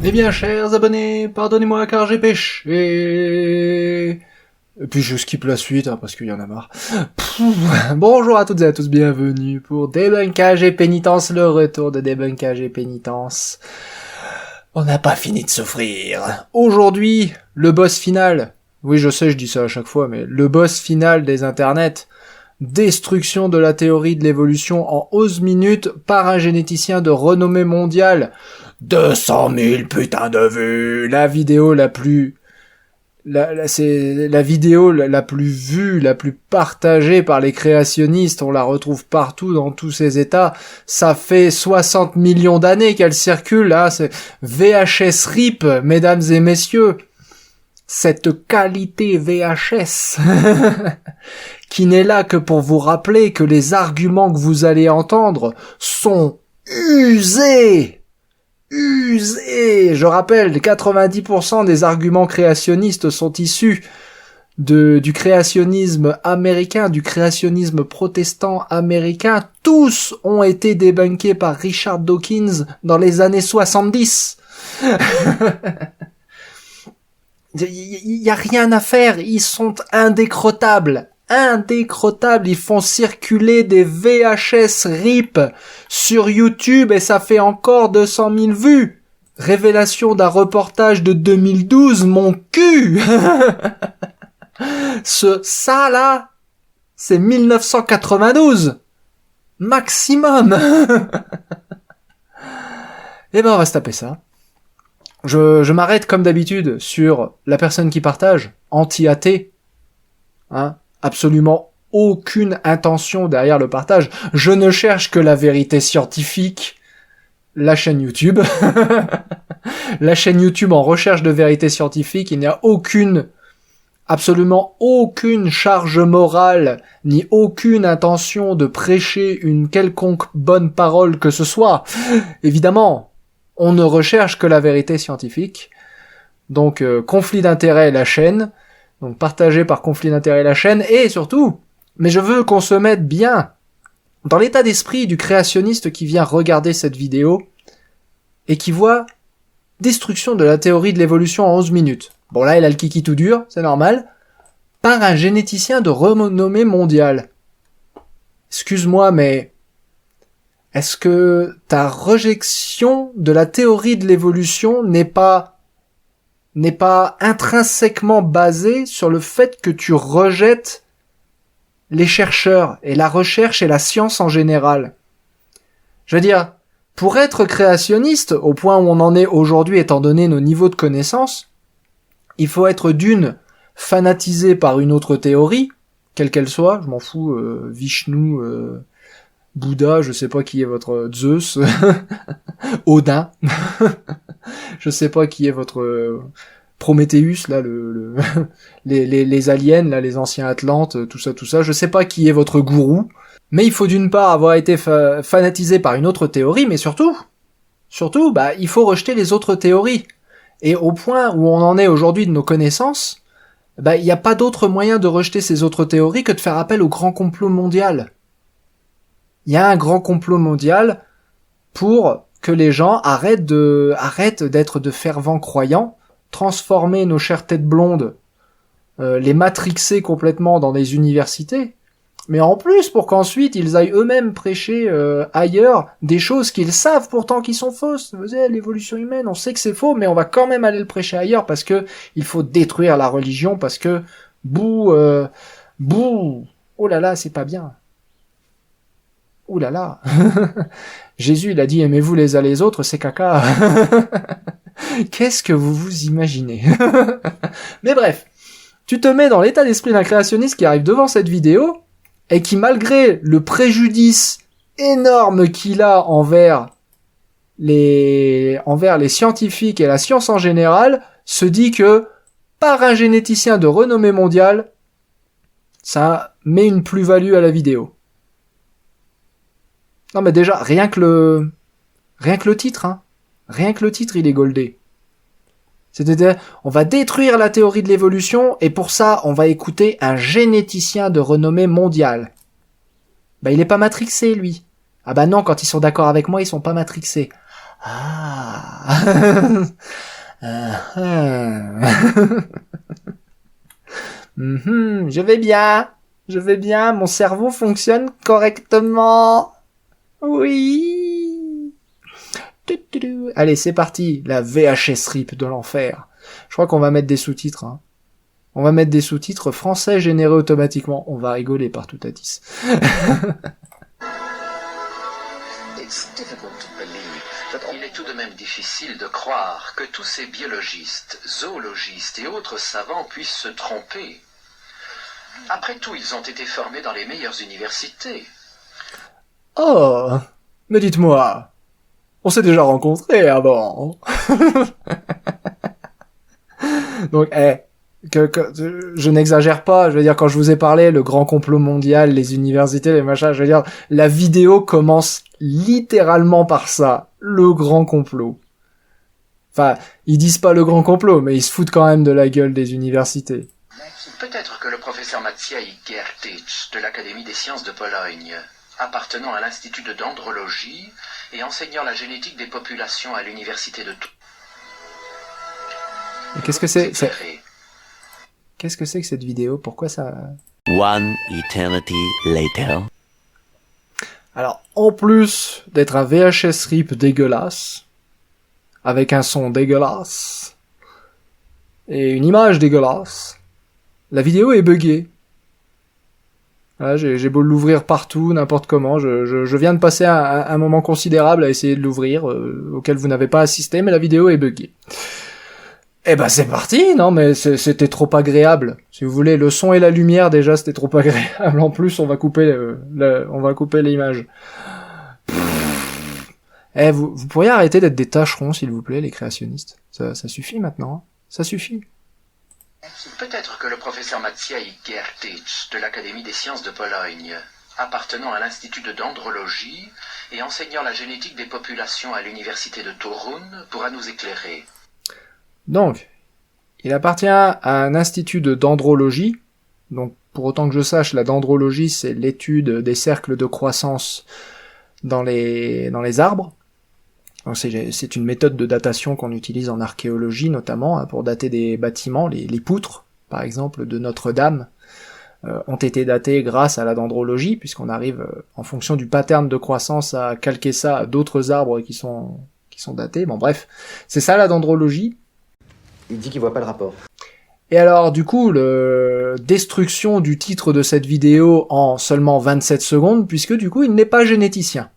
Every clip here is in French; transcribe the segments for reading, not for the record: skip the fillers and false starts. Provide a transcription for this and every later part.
Eh bien, chers abonnés, pardonnez-moi car j'ai péché. Et puis je skip la suite, hein, parce qu'il y en a marre. Bonjour à toutes et à tous, bienvenue pour Débunkage et Pénitence, le retour de Débunkage et Pénitence. On n'a pas fini de souffrir. Aujourd'hui, le boss final. Oui, je sais, je dis ça à chaque fois, mais le boss final des internets. Destruction de la théorie de l'évolution en 11 minutes par un généticien de renommée mondiale. 200 000 putains de vues. La vidéo la plus... c'est la vidéo la plus vue, la plus partagée par les créationnistes. On la retrouve partout dans tous ces états. Ça fait 60 millions d'années qu'elle circule, là. C'est VHS RIP, mesdames et messieurs. Cette qualité VHS qui n'est là que pour vous rappeler que les arguments que vous allez entendre sont usés. Je rappelle, 90% des arguments créationnistes sont issus du créationnisme américain, du créationnisme protestant américain. Tous ont été débunkés par Richard Dawkins dans les années 70. Il y a rien à faire, ils sont indécrottables, ils font circuler des VHS RIP sur YouTube et ça fait encore 200 000 vues. Révélation d'un reportage de 2012, mon cul. Ça là, c'est 1992 maximum. Eh ben on va se taper ça. Je m'arrête comme d'habitude sur la personne qui partage, anti-athée, hein, absolument aucune intention derrière le partage. Je ne cherche que la vérité scientifique. La chaîne YouTube, la chaîne YouTube en recherche de vérité scientifique, il n'y a absolument aucune charge morale, ni aucune intention de prêcher une quelconque bonne parole que ce soit. Évidemment, on ne recherche que la vérité scientifique. Donc, conflit d'intérêts la chaîne. Donc, partagé par conflit d'intérêts la chaîne. Et surtout, mais je veux qu'on se mette bien dans l'état d'esprit du créationniste qui vient regarder cette vidéo et qui voit destruction de la théorie de l'évolution en 11 minutes. Bon, là, il a le kiki tout dur, c'est normal. Par un généticien de renommée mondiale. Excuse-moi, mais... est-ce que ta rejection de la théorie de l'évolution n'est pas intrinsèquement basée sur le fait que tu rejettes les chercheurs et la recherche et la science en général? Je veux dire, pour être créationniste, au point où on en est aujourd'hui étant donné nos niveaux de connaissances, il faut être d'une fanatisé par une autre théorie, quelle qu'elle soit, je m'en fous, Vishnu, Bouddha, je sais pas qui est votre Zeus, Odin, je sais pas qui est votre Prométhéeus, là, les aliens, là, les anciens Atlantes, tout ça, je sais pas qui est votre gourou, mais il faut d'une part avoir été fanatisé par une autre théorie, mais surtout, bah, il faut rejeter les autres théories. Et au point où on en est aujourd'hui de nos connaissances, bah, il n'y a pas d'autre moyen de rejeter ces autres théories que de faire appel au grand complot mondial. Il y a un grand complot mondial pour que les gens arrêtent d'être de fervents croyants, transformer nos chères têtes blondes, les matrixer complètement dans des universités, mais en plus pour qu'ensuite ils aillent eux-mêmes prêcher ailleurs des choses qu'ils savent pourtant qui sont fausses. Vous savez, l'évolution humaine, on sait que c'est faux, mais on va quand même aller le prêcher ailleurs parce que il faut détruire la religion, parce que bouh, oh là là, c'est pas bien. Ouh là là. Jésus, il a dit, aimez-vous les uns les autres, c'est caca. Qu'est-ce que vous vous imaginez? Mais bref, tu te mets dans l'état d'esprit d'un créationniste qui arrive devant cette vidéo, et qui, malgré le préjudice énorme qu'il a envers les scientifiques et la science en général, se dit que, par un généticien de renommée mondiale, ça met une plus-value à la vidéo. Non mais déjà, rien que le titre, hein. Rien que le titre, il est goldé. C'est-à-dire, on va détruire la théorie de l'évolution, et pour ça, on va écouter un généticien de renommée mondiale. Bah, il est pas matrixé, lui. Ah bah non, quand ils sont d'accord avec moi, ils sont pas matrixés. Ah. Je vais bien, mon cerveau fonctionne correctement. Oui. Allez, c'est parti, la VHS RIP de l'enfer. Je crois qu'on va mettre des sous-titres. Hein. On va mettre des sous-titres français générés automatiquement. On va rigoler partout à 10. Il est tout de même difficile de croire que tous ces biologistes, zoologistes et autres savants puissent se tromper. Après tout, ils ont été formés dans les meilleures universités. Oh, mais dites-moi, on s'est déjà rencontrés avant. Donc, je n'exagère pas, je veux dire, quand je vous ai parlé, le grand complot mondial, les universités, les machins, je veux dire, la vidéo commence littéralement par ça, le grand complot. Enfin, ils disent pas le grand complot, mais ils se foutent quand même de la gueule des universités. Peut-être que le professeur Maciej Gertych de l'Académie des sciences de Pologne, appartenant à l'Institut de dendrologie et enseignant la génétique des populations à l'université de Tours. Et qu'est-ce que c'est Qu'est-ce que c'est que cette vidéo? Pourquoi ça... One eternity later. Alors, en plus d'être un VHS RIP dégueulasse, avec un son dégueulasse, et une image dégueulasse, la vidéo est buggée. Voilà, j'ai beau l'ouvrir partout, n'importe comment, je viens de passer un moment considérable à essayer de l'ouvrir, auquel vous n'avez pas assisté, mais la vidéo est buggée. Eh ben c'est parti, non mais c'était trop agréable. Si vous voulez, le son et la lumière déjà c'était trop agréable. En plus on va couper l'image. Vous pourriez arrêter d'être des tâcherons s'il vous plaît les créationnistes. Ça suffit maintenant, hein. Ça suffit. Peut-être que le professeur Maciej Gertych de l'Académie des sciences de Pologne, appartenant à l'Institut de dendrologie et enseignant la génétique des populations à l'université de Toruń, pourra nous éclairer. Donc, il appartient à un institut de dendrologie. Donc, pour autant que je sache, la dendrologie, c'est l'étude des cercles de croissance dans les arbres. Donc, c'est une méthode de datation qu'on utilise en archéologie, notamment, hein, pour dater des bâtiments. Les poutres, par exemple, de Notre-Dame, ont été datées grâce à la dendrologie, puisqu'on arrive, en fonction du pattern de croissance, à calquer ça à d'autres arbres qui sont datés. Bon, bref, c'est ça la dendrologie. Il dit qu'il voit pas le rapport. Et alors, du coup, destruction du titre de cette vidéo en seulement 27 secondes, puisque du coup, il n'est pas généticien.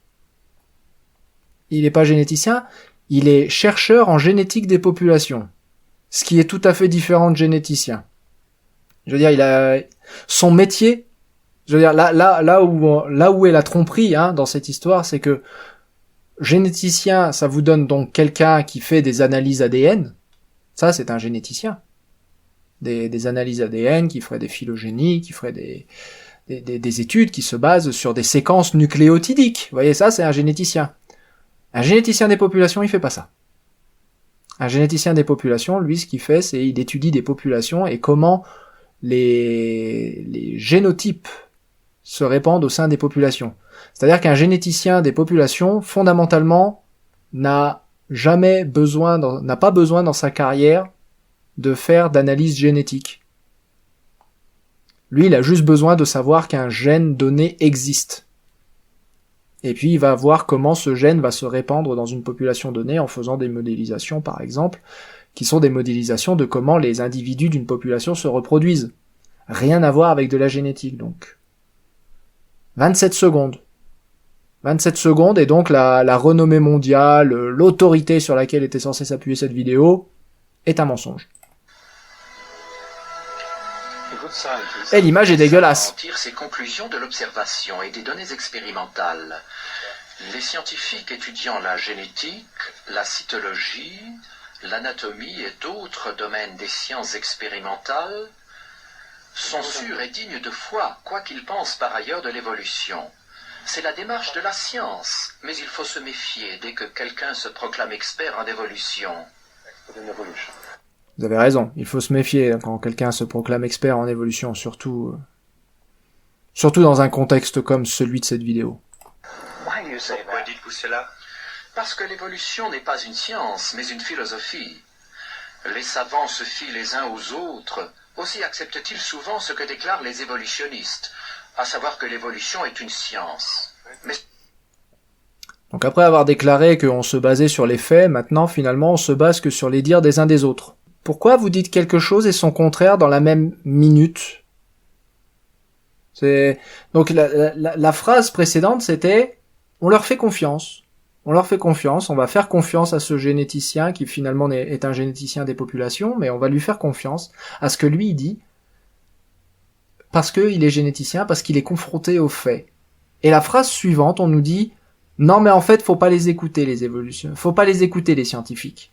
Il n'est pas généticien, il est chercheur en génétique des populations. Ce qui est tout à fait différent de généticien. Je veux dire, il a son métier. Je veux dire, là où est la tromperie, hein, dans cette histoire, c'est que généticien, ça vous donne donc quelqu'un qui fait des analyses ADN. Ça, c'est un généticien. Des analyses ADN, qui ferait des phylogénies, qui ferait des études qui se basent sur des séquences nucléotidiques. Vous voyez, ça, c'est un généticien. Un généticien des populations, il fait pas ça. Un généticien des populations, lui, ce qu'il fait, c'est il étudie des populations et comment les génotypes se répandent au sein des populations. C'est-à-dire qu'un généticien des populations, fondamentalement, n'a pas besoin dans sa carrière de faire d'analyse génétique. Lui, il a juste besoin de savoir qu'un gène donné existe. Et puis, il va voir comment ce gène va se répandre dans une population donnée en faisant des modélisations, par exemple, qui sont des modélisations de comment les individus d'une population se reproduisent. Rien à voir avec de la génétique, donc. 27 secondes. 27 secondes, et donc la renommée mondiale, l'autorité sur laquelle était censée s'appuyer cette vidéo, est un mensonge. Et l'image est dégueulasse. On tire ses conclusions de l'observation et des données expérimentales. Les scientifiques étudiant la génétique, la cytologie, l'anatomie et d'autres domaines des sciences expérimentales sont sûrs et dignes de foi, quoi qu'ils pensent par ailleurs de l'évolution. C'est la démarche de la science, mais il faut se méfier dès que quelqu'un se proclame expert en évolution. Vous avez raison, il faut se méfier quand quelqu'un se proclame expert en évolution, surtout dans un contexte comme celui de cette vidéo. Pourquoi dites-vous cela? Parce que l'évolution n'est pas une science, mais une philosophie. Les savants se fient les uns aux autres. Aussi acceptent-ils souvent ce que déclarent les évolutionnistes, à savoir que l'évolution est une science. Mais Donc après avoir déclaré qu'on se basait sur les faits, maintenant finalement on se base que sur les dires des uns des autres. Pourquoi vous dites quelque chose et son contraire dans la même minute? Donc la phrase précédente c'était « on leur fait confiance ». On leur fait confiance, on va faire confiance à ce généticien qui finalement est un généticien des populations, mais on va lui faire confiance à ce que lui il dit, parce qu'il est généticien, parce qu'il est confronté aux faits. Et la phrase suivante, on nous dit « non mais en fait, faut pas les écouter les évolutions, faut pas les écouter les scientifiques. »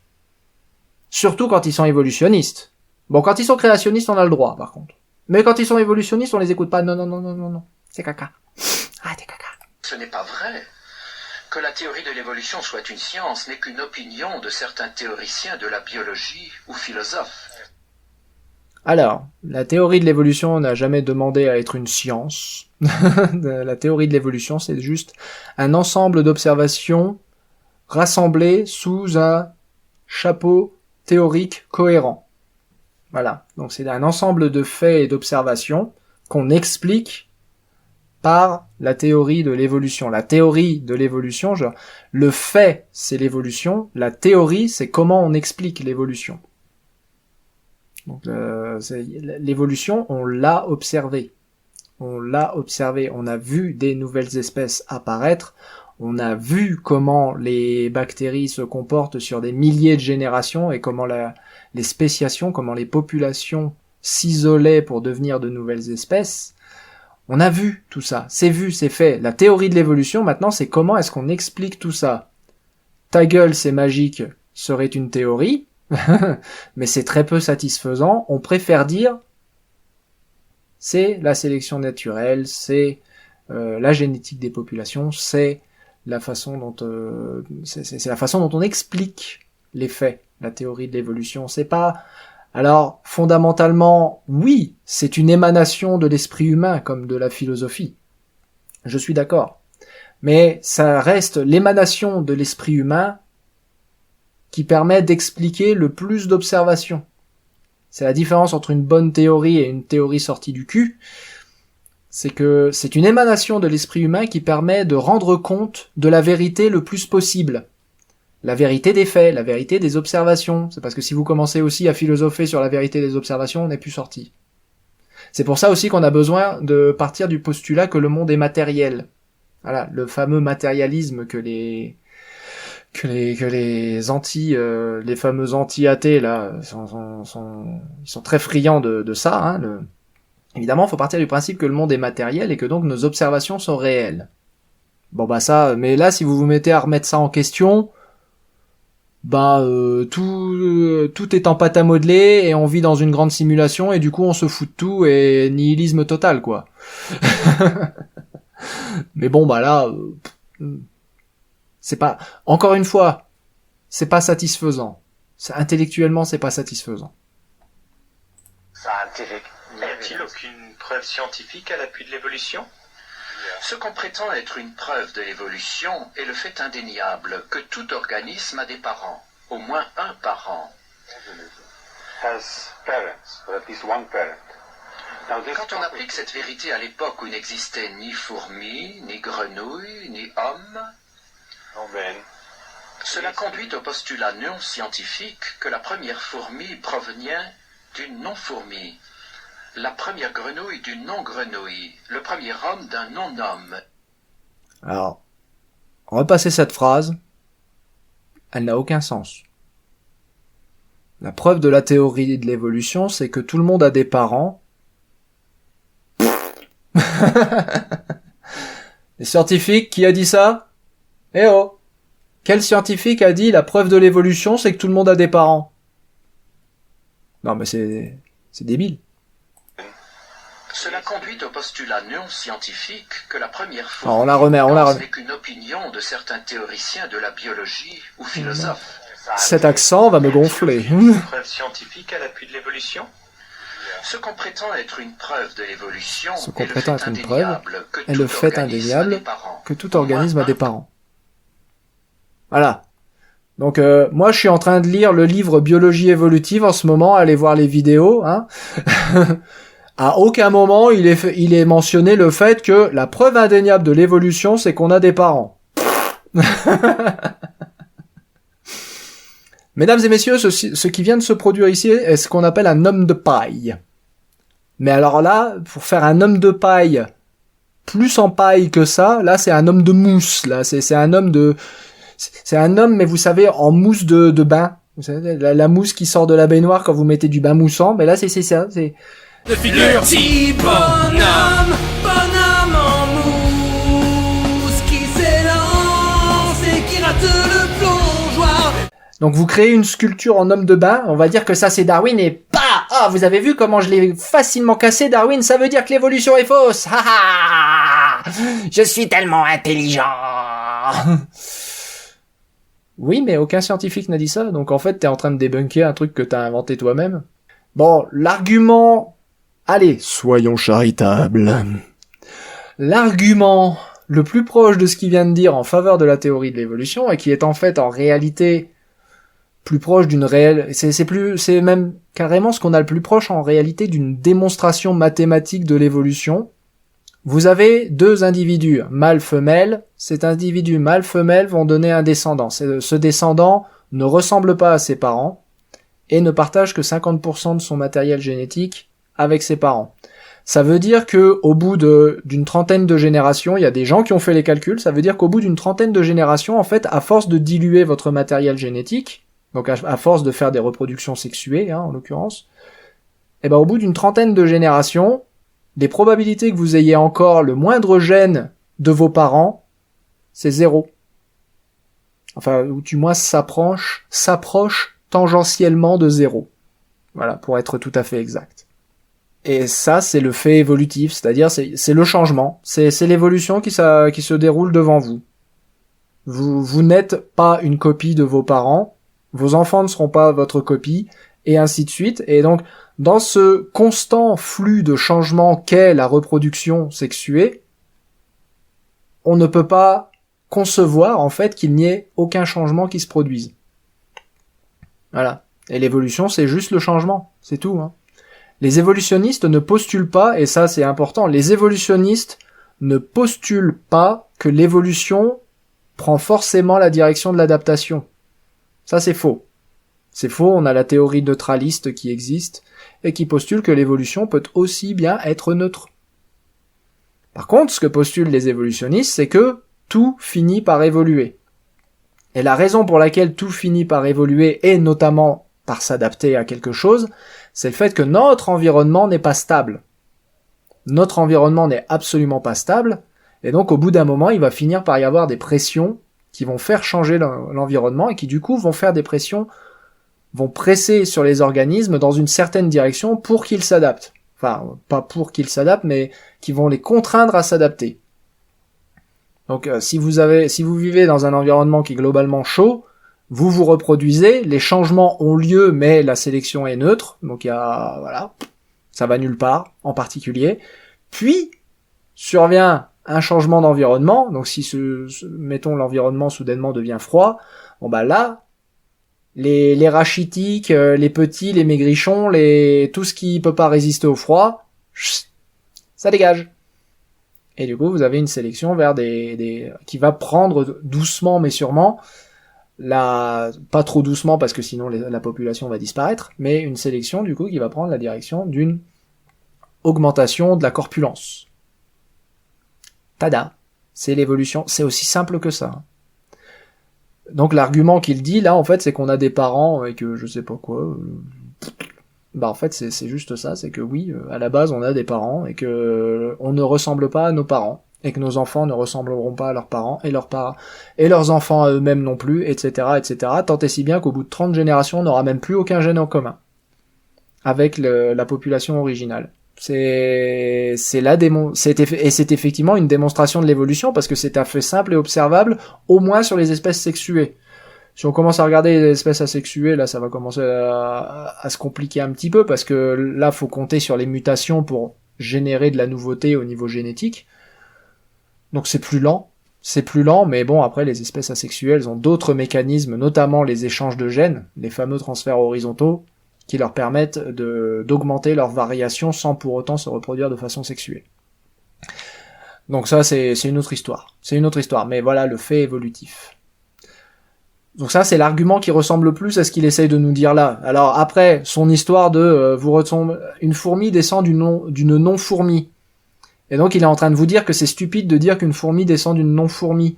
Surtout quand ils sont évolutionnistes. Bon, quand ils sont créationnistes, on a le droit par contre. Mais quand ils sont évolutionnistes, on les écoute pas. Non, non, non, non, non, non. C'est caca. Ah, t'es caca. ce n'est pas vrai. Que la théorie de l'évolution soit une science n'est qu'une opinion de certains théoriciens de la biologie ou philosophes. Alors, la théorie de l'évolution n'a jamais demandé à être une science. La théorie de l'évolution, c'est juste un ensemble d'observations rassemblées sous un chapeau théorique cohérent. Voilà, donc c'est un ensemble de faits et d'observations qu'on explique par la théorie de l'évolution. La théorie de l'évolution, le fait, c'est l'évolution. La théorie, c'est comment on explique l'évolution. Donc, l'évolution, on l'a observée. On l'a observé. On a vu des nouvelles espèces apparaître. On a vu comment les bactéries se comportent sur des milliers de générations et comment les spéciations, comment les populations s'isolaient pour devenir de nouvelles espèces. On a vu tout ça, c'est vu, c'est fait. La théorie de l'évolution, maintenant, c'est comment est-ce qu'on explique tout ça. Ta gueule, c'est magique, serait une théorie, mais c'est très peu satisfaisant. On préfère dire, c'est la sélection naturelle, c'est la génétique des populations, c'est la façon dont c'est la façon dont on explique les faits. La théorie de l'évolution, c'est pas. Alors, fondamentalement, oui, c'est une émanation de l'esprit humain, comme de la philosophie. Je suis d'accord. Mais ça reste l'émanation de l'esprit humain qui permet d'expliquer le plus d'observations. C'est la différence entre une bonne théorie et une théorie sortie du cul. C'est que c'est une émanation de l'esprit humain qui permet de rendre compte de la vérité le plus possible. La vérité des faits, la vérité des observations. C'est parce que si vous commencez aussi à philosopher sur la vérité des observations, on n'est plus sorti. C'est pour ça aussi qu'on a besoin de partir du postulat que le monde est matériel. Voilà, le fameux matérialisme que les fameux anti-athées là ils sont très friands de ça. Hein, Évidemment, il faut partir du principe que le monde est matériel et que donc nos observations sont réelles. Bon bah ça, mais là si vous vous mettez à remettre ça en question. Tout est en pâte à modeler et on vit dans une grande simulation et du coup on se fout de tout et nihilisme total quoi. Mais bon bah là c'est pas, encore une fois, c'est pas satisfaisant. Intellectuellement c'est pas satisfaisant. Y a-t-il aucune preuve scientifique à l'appui de l'évolution ? Ce qu'on prétend être une preuve de l'évolution est le fait indéniable que tout organisme a des parents, au moins un parent. Quand on applique cette vérité à l'époque où n'existaient ni fourmis, ni grenouilles, ni hommes, cela conduit au postulat non scientifique que la première fourmi provenait d'une non-fourmi, la première grenouille d'une non-grenouille, le premier homme d'un non-homme. Alors, on va passer cette phrase. Elle n'a aucun sens. La preuve de la théorie de l'évolution, c'est que tout le monde a des parents. Les scientifiques, qui a dit ça? Eh oh! Quel scientifique a dit la preuve de l'évolution, c'est que tout le monde a des parents? Non mais c'est débile. Cela conduit au postulat non scientifique que la première fois on la remet. n'est qu'une opinion de certains théoriciens de la biologie ou philosophes. Cet accent va me gonfler. Preuve scientifique à l'appui de l'évolution ? Ce qu'on prétend être une preuve de l'évolution est le fait indéniable que tout organisme a des parents. Voilà. Donc moi je suis en train de lire le livre Biologie évolutive en ce moment, allez voir les vidéos, hein. À aucun moment il est mentionné le fait que la preuve indéniable de l'évolution, c'est qu'on a des parents. Mesdames et messieurs, ce qui vient de se produire ici est ce qu'on appelle un homme de paille. Mais alors là, pour faire un homme de paille plus en paille que ça, là c'est un homme de mousse, là c'est un homme de... C'est un homme, mais vous savez, en mousse de bain. Vous savez, la mousse qui sort de la baignoire quand vous mettez du bain moussant. Mais là, c'est ça. C'est de figure. Petit bonhomme en mousse qui s'élance et qui rate le plongeoir. Donc vous créez une sculpture en homme de bain. On va dire que ça c'est Darwin et pas. Ah, vous avez vu comment je l'ai facilement cassé, Darwin. Ça veut dire que l'évolution est fausse. Ha ha. Je suis tellement intelligent. Oui, mais aucun scientifique n'a dit ça, donc en fait t'es en train de débunker un truc que t'as inventé toi-même. Bon, l'argument... Allez, soyons charitables. L'argument le plus proche de ce qu'il vient de dire en faveur de la théorie de l'évolution, et qui est en fait en réalité plus proche d'une réelle... C'est même carrément ce qu'on a le plus proche en réalité d'une démonstration mathématique de l'évolution. Vous avez deux individus, mâle-femelle. Cet individu mâle-femelle vont donner un descendant. Ce descendant ne ressemble pas à ses parents et ne partage que 50% de son matériel génétique avec ses parents. Ça veut dire que au bout d'une trentaine de générations, il y a des gens qui ont fait les calculs, ça veut dire qu'au bout d'une trentaine de générations, en fait, à force de diluer votre matériel génétique, donc à force de faire des reproductions sexuées, hein, en l'occurrence, et ben au bout d'une trentaine de générations, les probabilités que vous ayez encore le moindre gène de vos parents, c'est 0. Enfin, ou du moins s'approche tangentiellement de 0. Voilà, pour être tout à fait exact. Et ça, c'est le fait évolutif, c'est-à-dire c'est le changement, c'est l'évolution qui se déroule devant vous. Vous n'êtes pas une copie de vos parents, vos enfants ne seront pas votre copie, et ainsi de suite. Et donc, dans ce constant flux de changement qu'est la reproduction sexuée, on ne peut pas concevoir, en fait, qu'il n'y ait aucun changement qui se produise. Voilà. Et l'évolution, c'est juste le changement. C'est tout, hein. Les évolutionnistes ne postulent pas, et ça c'est important, les évolutionnistes ne postulent pas que l'évolution prend forcément la direction de l'adaptation. Ça c'est faux. C'est faux, on a la théorie neutraliste qui existe, et qui postule que l'évolution peut aussi bien être neutre. Par contre, ce que postulent les évolutionnistes, c'est que tout finit par évoluer. Et la raison pour laquelle tout finit par évoluer, et notamment par s'adapter à quelque chose, c'est le fait que notre environnement n'est pas stable. Notre environnement n'est absolument pas stable, et donc au bout d'un moment, il va finir par y avoir des pressions qui vont faire changer l'environnement, et qui du coup vont faire des pressions, vont presser sur les organismes dans une certaine direction pour qu'ils s'adaptent. Enfin, pas pour qu'ils s'adaptent, mais qui vont les contraindre à s'adapter. Donc si vous vivez dans un environnement qui est globalement chaud, vous vous reproduisez, les changements ont lieu, mais la sélection est neutre, donc voilà, ça va nulle part, en particulier. Puis, survient un changement d'environnement, donc si mettons l'environnement soudainement devient froid, bon bah là, les rachitiques, les petits, les maigrichons, tout ce qui peut pas résister au froid, ça dégage. Et du coup, vous avez une sélection vers qui va prendre doucement mais sûrement, pas trop doucement parce que sinon la population va disparaître, mais une sélection du coup qui va prendre la direction d'une augmentation de la corpulence. Tada, c'est l'évolution, c'est aussi simple que ça. Donc l'argument qu'il dit là en fait c'est qu'on a des parents et que je sais pas quoi, bah en fait c'est juste ça, c'est que oui, à la base on a des parents et que on ne ressemble pas à nos parents. Et que nos enfants ne ressembleront pas à leurs parents, et leurs enfants à eux-mêmes non plus, etc., etc., tant et si bien qu'au bout de 30 générations, on n'aura même plus aucun gène en commun avec la population originale. C'est effectivement une démonstration de l'évolution, parce que c'est un fait simple et observable, au moins sur les espèces sexuées. Si on commence à regarder les espèces asexuées, là, ça va commencer à se compliquer un petit peu, parce que là, faut compter sur les mutations pour générer de la nouveauté au niveau génétique. Donc c'est plus lent, C'est plus lent, mais bon, après, les espèces asexuelles ont d'autres mécanismes, notamment les échanges de gènes, les fameux transferts horizontaux, qui leur permettent d'augmenter leur variation sans pour autant se reproduire de façon sexuelle. Donc ça, c'est une autre histoire. C'est une autre histoire, mais voilà le fait évolutif. Donc ça, c'est l'argument qui ressemble le plus à ce qu'il essaye de nous dire là. Alors après, son histoire de une fourmi descend d'une non-fourmi. Et donc il est en train de vous dire que c'est stupide de dire qu'une fourmi descend d'une non-fourmi.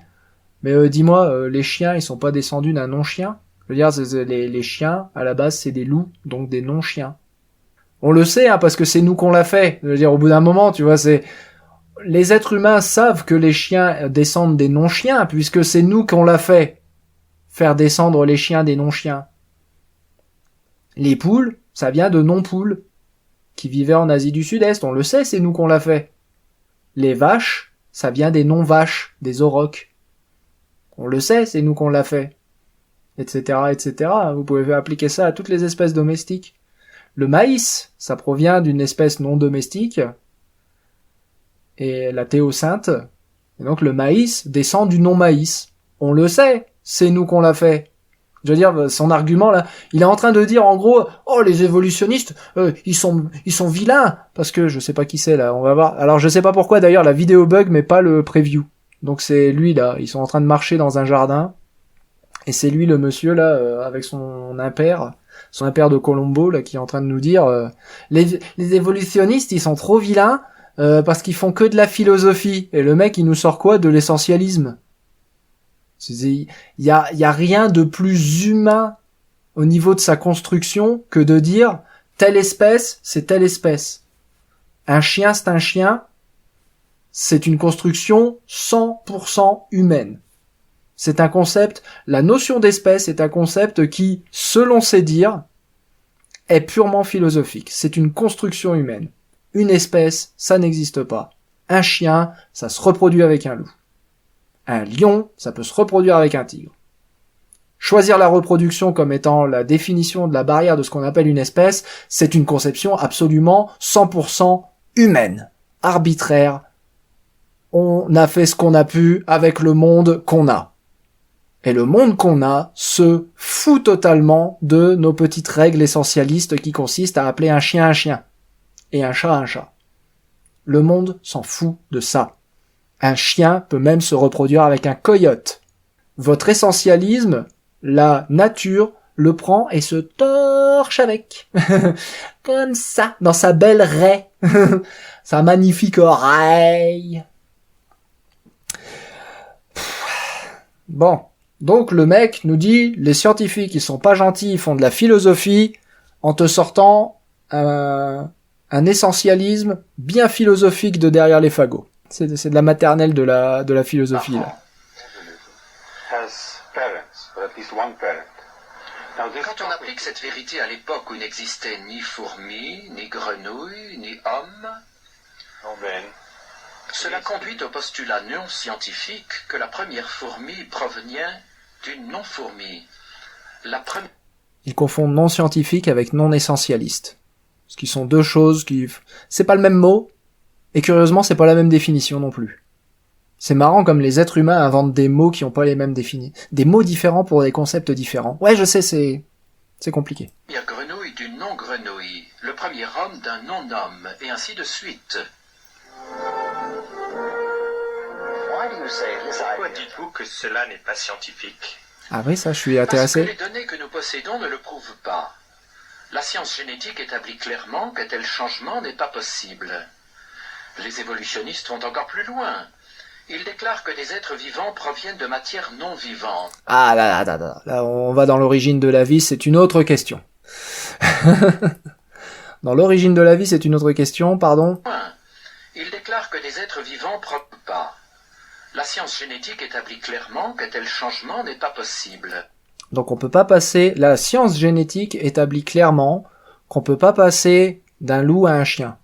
Mais dis-moi, les chiens, ils sont pas descendus d'un non-chien? Je veux dire, les chiens, à la base, c'est des loups, donc des non-chiens. On le sait, hein, parce que c'est nous qu'on l'a fait. Je veux dire, au bout d'un moment, tu vois, les êtres humains savent que les chiens descendent des non-chiens, puisque c'est nous qu'on l'a fait. Faire descendre les chiens des non-chiens. Les poules, ça vient de non-poules, qui vivaient en Asie du Sud-Est, on le sait, c'est nous qu'on l'a fait. Les vaches, ça vient des non-vaches, des aurochs. On le sait, c'est nous qu'on l'a fait. Etc., etc. Vous pouvez appliquer ça à toutes les espèces domestiques. Le maïs, ça provient d'une espèce non domestique, et la théocinthe, et donc le maïs descend du non-maïs. On le sait, c'est nous qu'on l'a fait. Je veux dire, son argument là, il est en train de dire en gros, oh les évolutionnistes, ils sont vilains, parce que je sais pas qui c'est là, on va voir. Alors je sais pas pourquoi d'ailleurs la vidéo bug mais pas le preview. Donc c'est lui là, ils sont en train de marcher dans un jardin, et c'est lui le monsieur là avec son impère de Colombo là qui est en train de nous dire, les évolutionnistes ils sont trop vilains parce qu'ils font que de la philosophie. Et le mec il nous sort quoi? De l'essentialisme. Il y a rien de plus humain au niveau de sa construction que de dire telle espèce, c'est telle espèce. Un chien, c'est un chien. C'est une construction 100% humaine. C'est un concept, la notion d'espèce est un concept qui, selon ses dires, est purement philosophique. C'est une construction humaine. Une espèce, ça n'existe pas. Un chien, ça se reproduit avec un loup. Un lion, ça peut se reproduire avec un tigre. Choisir la reproduction comme étant la définition de la barrière de ce qu'on appelle une espèce, c'est une conception absolument 100% humaine, arbitraire. On a fait ce qu'on a pu avec le monde qu'on a. Et le monde qu'on a se fout totalement de nos petites règles essentialistes qui consistent à appeler un chien et un chat un chat. Le monde s'en fout de ça. Un chien peut même se reproduire avec un coyote. Votre essentialisme, la nature, le prend et se torche avec. Comme ça, dans sa belle raie. Sa magnifique oreille. Bon. Donc le mec nous dit, les scientifiques ils sont pas gentils, ils font de la philosophie en te sortant un essentialisme bien philosophique de derrière les fagots. C'est de la maternelle de la philosophie là. Quand on applique cette vérité à l'époque où n'existait ni fourmi, ni grenouille, ni homme, cela conduit au postulat non scientifique que la première fourmi provenait d'une non-fourmi. Ils confondent non scientifique avec non essentialiste. Ce qui sont deux choses qui... C'est pas le même mot, et curieusement c'est pas la même définition non plus. C'est marrant comme les êtres humains inventent des mots qui ont pas les mêmes définitions. Des mots différents pour des concepts différents. Ouais, je sais, c'est compliqué. La première grenouille d'une non-grenouille, le premier homme d'un non-homme, et ainsi de suite. Pourquoi dites-vous que cela n'est pas scientifique? Ah oui, ça, je suis intéressé. Parce que les données que nous possédons ne le prouvent pas. La science génétique établit clairement qu'un tel changement n'est pas possible. Les évolutionnistes vont encore plus loin. Ils déclarent que des êtres vivants proviennent de matière non vivante. Ah là, on va dans l'origine de la vie, c'est une autre question. Dans l'origine de la vie, c'est une autre question, pardon. Ils déclarent que des êtres vivants proviennent pas. La science génétique établit clairement qu'un tel changement n'est pas possible. Donc on peut pas passer... La science génétique établit clairement qu'on peut pas passer d'un loup à un chien.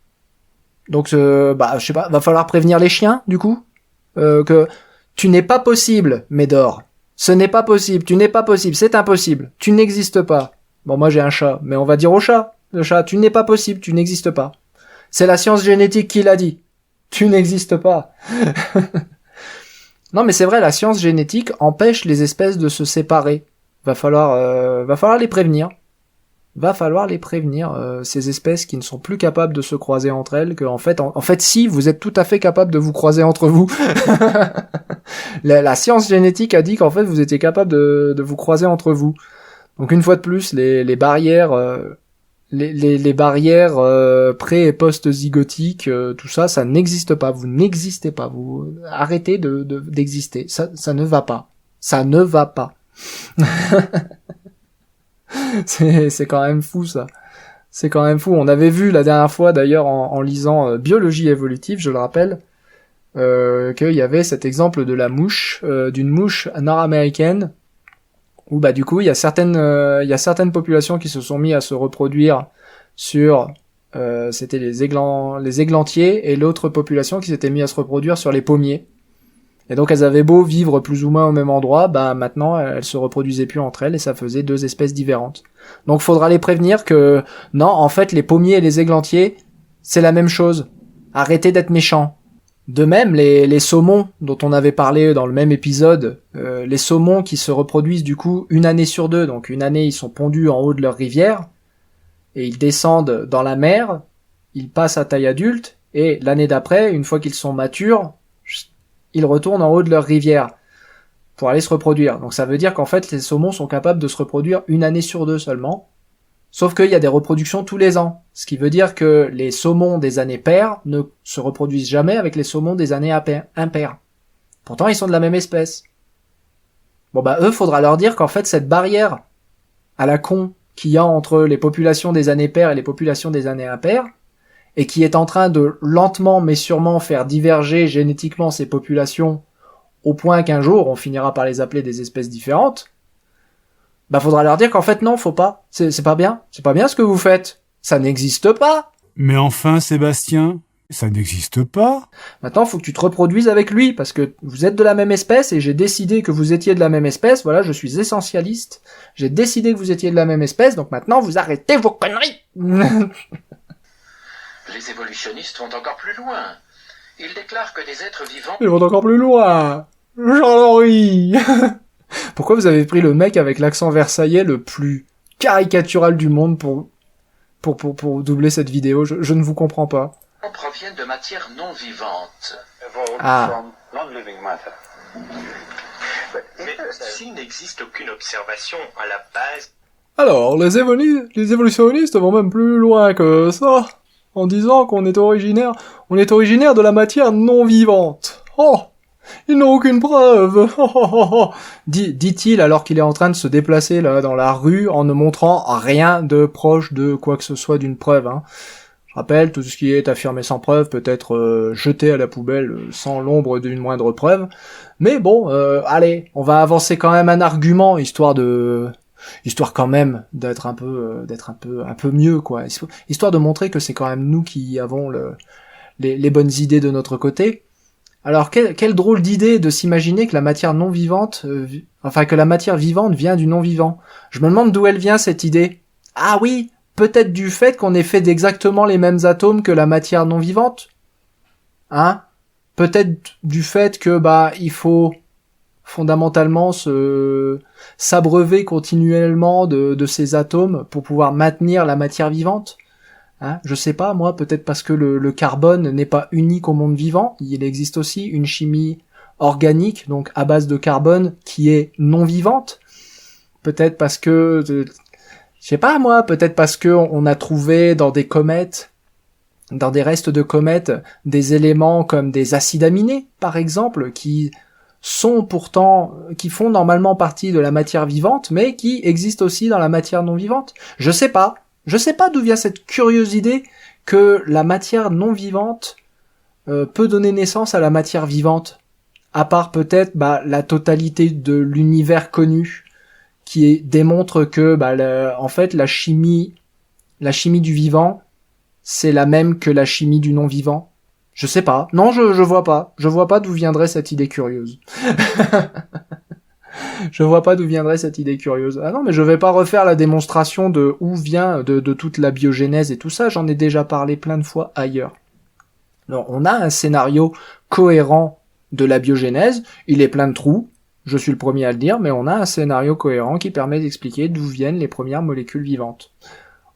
Donc, je sais pas, va falloir prévenir les chiens, du coup, que tu n'es pas possible, Médor. Ce n'est pas possible, tu n'es pas possible, c'est impossible, tu n'existes pas. Bon, moi j'ai un chat, mais on va dire au chat, le chat, tu n'es pas possible, tu n'existes pas. C'est la science génétique qui l'a dit. Tu n'existes pas. Non, mais c'est vrai, la science génétique empêche les espèces de se séparer. Va falloir les prévenir. Ces espèces qui ne sont plus capables de se croiser entre elles, que en fait, si, vous êtes tout à fait capable de vous croiser entre vous. La science génétique a dit qu'en fait, vous étiez capable de vous croiser entre vous. Donc une fois de plus, les barrières, les barrières pré- et post-zygotiques, tout ça, ça n'existe pas. Vous n'existez pas. Vous arrêtez d'exister. Ça ne va pas. Ça ne va pas. C'est quand même fou, ça. C'est quand même fou. On avait vu la dernière fois, d'ailleurs, en lisant Biologie évolutive, je le rappelle, qu'il y avait cet exemple de la mouche, d'une mouche nord-américaine, où bah du coup il y a certaines populations qui se sont mis à se reproduire sur c'était les églantiers, et l'autre population qui s'était mis à se reproduire sur les pommiers. Et donc elles avaient beau vivre plus ou moins au même endroit, bah maintenant elles se reproduisaient plus entre elles et ça faisait deux espèces différentes. Donc faudra les prévenir que non, en fait les pommiers et les églantiers, c'est la même chose. Arrêtez d'être méchants. De même, les saumons dont on avait parlé dans le même épisode, les saumons qui se reproduisent du coup une année sur deux, donc une année ils sont pondus en haut de leur rivière, et ils descendent dans la mer, ils passent à taille adulte, et l'année d'après, une fois qu'ils sont matures, ils retournent en haut de leur rivière pour aller se reproduire. Donc ça veut dire qu'en fait les saumons sont capables de se reproduire une année sur deux seulement, sauf qu'il y a des reproductions tous les ans, ce qui veut dire que les saumons des années paires ne se reproduisent jamais avec les saumons des années impaires. Pourtant, ils sont de la même espèce. Bon bah eux, faudra leur dire qu'en fait, cette barrière à la con qu'il y a entre les populations des années paires et les populations des années impaires, et qui est en train de lentement mais sûrement faire diverger génétiquement ces populations au point qu'un jour, on finira par les appeler des espèces différentes, bah faudra leur dire qu'en fait non, faut pas. C'est pas bien. C'est pas bien ce que vous faites. Ça n'existe pas. Mais enfin, Sébastien, ça n'existe pas. Maintenant, faut que tu te reproduises avec lui, parce que vous êtes de la même espèce, et j'ai décidé que vous étiez de la même espèce. Voilà, je suis essentialiste. J'ai décidé que vous étiez de la même espèce, donc maintenant, vous arrêtez vos conneries. Les évolutionnistes vont encore plus loin. Ils déclarent que des êtres vivants... Ils vont encore plus loin. Jean-Laurie. Pourquoi vous avez pris le mec avec l'accent versaillais le plus caricatural du monde pour doubler cette vidéo? Je ne vous comprends pas. proviennent de matière non vivante. Ah. Mais s'il n'existe aucune observation à la base... Alors, les évolutionnistes vont même plus loin que ça, en disant qu'on est originaire de la matière non vivante. Oh! Ils n'ont aucune preuve. Dit-il alors qu'il est en train de se déplacer là dans la rue en ne montrant rien de proche de quoi que ce soit d'une preuve. Hein. Je rappelle, tout ce qui est affirmé sans preuve peut être jeté à la poubelle sans l'ombre d'une moindre preuve. Mais bon, allez, on va avancer quand même un argument histoire quand même d'être un peu mieux quoi. Histoire de montrer que c'est quand même nous qui avons les bonnes idées de notre côté. Alors, quelle drôle d'idée de s'imaginer que la matière non vivante, que la matière vivante vient du non vivant. Je me demande d'où elle vient cette idée. Ah oui, peut-être du fait qu'on est fait d'exactement les mêmes atomes que la matière non vivante. Hein? Peut-être du fait que il faut fondamentalement s'abreuver continuellement de ces atomes pour pouvoir maintenir la matière vivante. Hein, je sais pas, moi, peut-être parce que le carbone n'est pas unique au monde vivant, il existe aussi une chimie organique, donc à base de carbone, qui est non vivante. Peut-être parce que, je sais pas moi, peut-être parce que on a trouvé dans des comètes, dans des restes de comètes, des éléments comme des acides aminés, par exemple, qui font normalement partie de la matière vivante, mais qui existent aussi dans la matière non vivante. Je sais pas d'où vient cette curieuse idée que la matière non vivante peut donner naissance à la matière vivante, à part peut-être la totalité de l'univers connu qui démontre que en fait la chimie du vivant c'est la même que la chimie du non vivant. Je sais pas. Non, je vois pas. Je vois pas d'où viendrait cette idée curieuse. Je vois pas d'où viendrait cette idée curieuse. Ah non, mais je vais pas refaire la démonstration de où vient de toute la biogénèse et tout ça, j'en ai déjà parlé plein de fois ailleurs. Alors, on a un scénario cohérent de la biogénèse, il est plein de trous, je suis le premier à le dire, mais on a un scénario cohérent qui permet d'expliquer d'où viennent les premières molécules vivantes.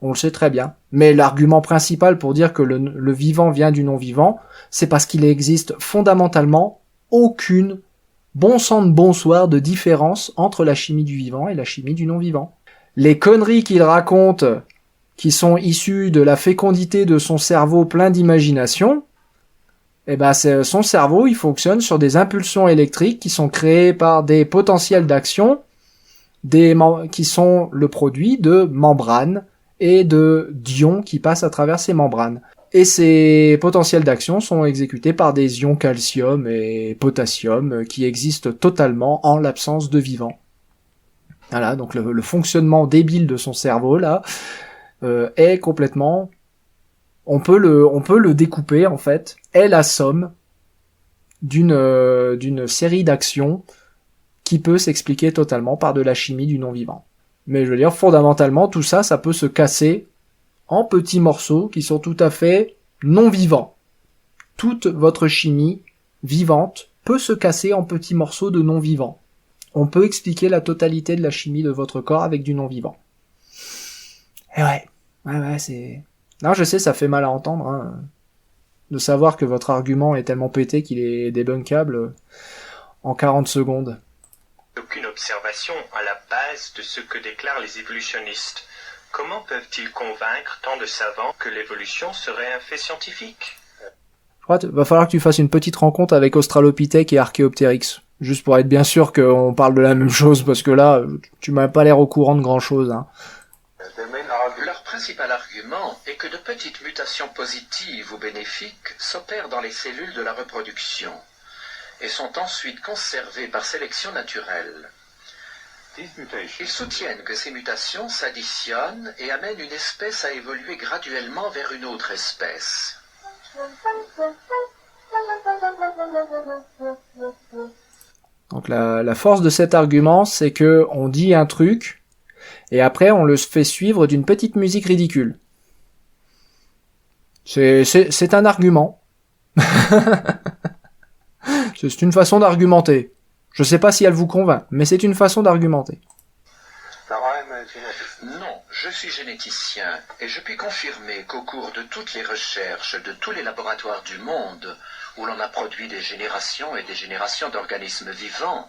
On le sait très bien. Mais l'argument principal pour dire que le vivant vient du non-vivant, c'est parce qu'il existe fondamentalement aucune bon sang de bonsoir de différence entre la chimie du vivant et la chimie du non-vivant. Les conneries qu'il raconte, qui sont issues de la fécondité de son cerveau plein d'imagination, eh ben son cerveau, il fonctionne sur des impulsions électriques qui sont créées par des potentiels d'action, qui sont le produit de membranes et d'ions qui passent à travers ces membranes. Et ces potentiels d'action sont exécutés par des ions calcium et potassium qui existent totalement en l'absence de vivant. Voilà, donc le fonctionnement débile de son cerveau là est complètement... On peut le découper en fait, est la somme d'une série d'actions qui peut s'expliquer totalement par de la chimie du non-vivant. Mais je veux dire, fondamentalement, tout ça, ça peut se casser en petits morceaux qui sont tout à fait non-vivants. Toute votre chimie vivante peut se casser en petits morceaux de non-vivants. On peut expliquer la totalité de la chimie de votre corps avec du non-vivant. Et ouais, c'est... Non, je sais, ça fait mal à entendre, hein, de savoir que votre argument est tellement pété qu'il est débunkable en 40 secondes. Aucune observation à la base de ce que déclarent les évolutionnistes. Comment peuvent-ils convaincre tant de savants que l'évolution serait un fait scientifique? Je crois qu'il va falloir que tu fasses une petite rencontre avec Australopithèque et Archéoptérix, juste pour être bien sûr qu'on parle de la même chose, parce que là, tu m'as pas l'air au courant de grand-chose, hein. Leur principal argument est que de petites mutations positives ou bénéfiques s'opèrent dans les cellules de la reproduction et sont ensuite conservées par sélection naturelle. Ils soutiennent que ces mutations s'additionnent et amènent une espèce à évoluer graduellement vers une autre espèce. Donc la force de cet argument, c'est que on dit un truc, et après on le fait suivre d'une petite musique ridicule. C'est un argument. C'est une façon d'argumenter. Je sais pas si elle vous convainc, mais c'est une façon d'argumenter. Non, je suis généticien et je puis confirmer qu'au cours de toutes les recherches de tous les laboratoires du monde où l'on a produit des générations et des générations d'organismes vivants...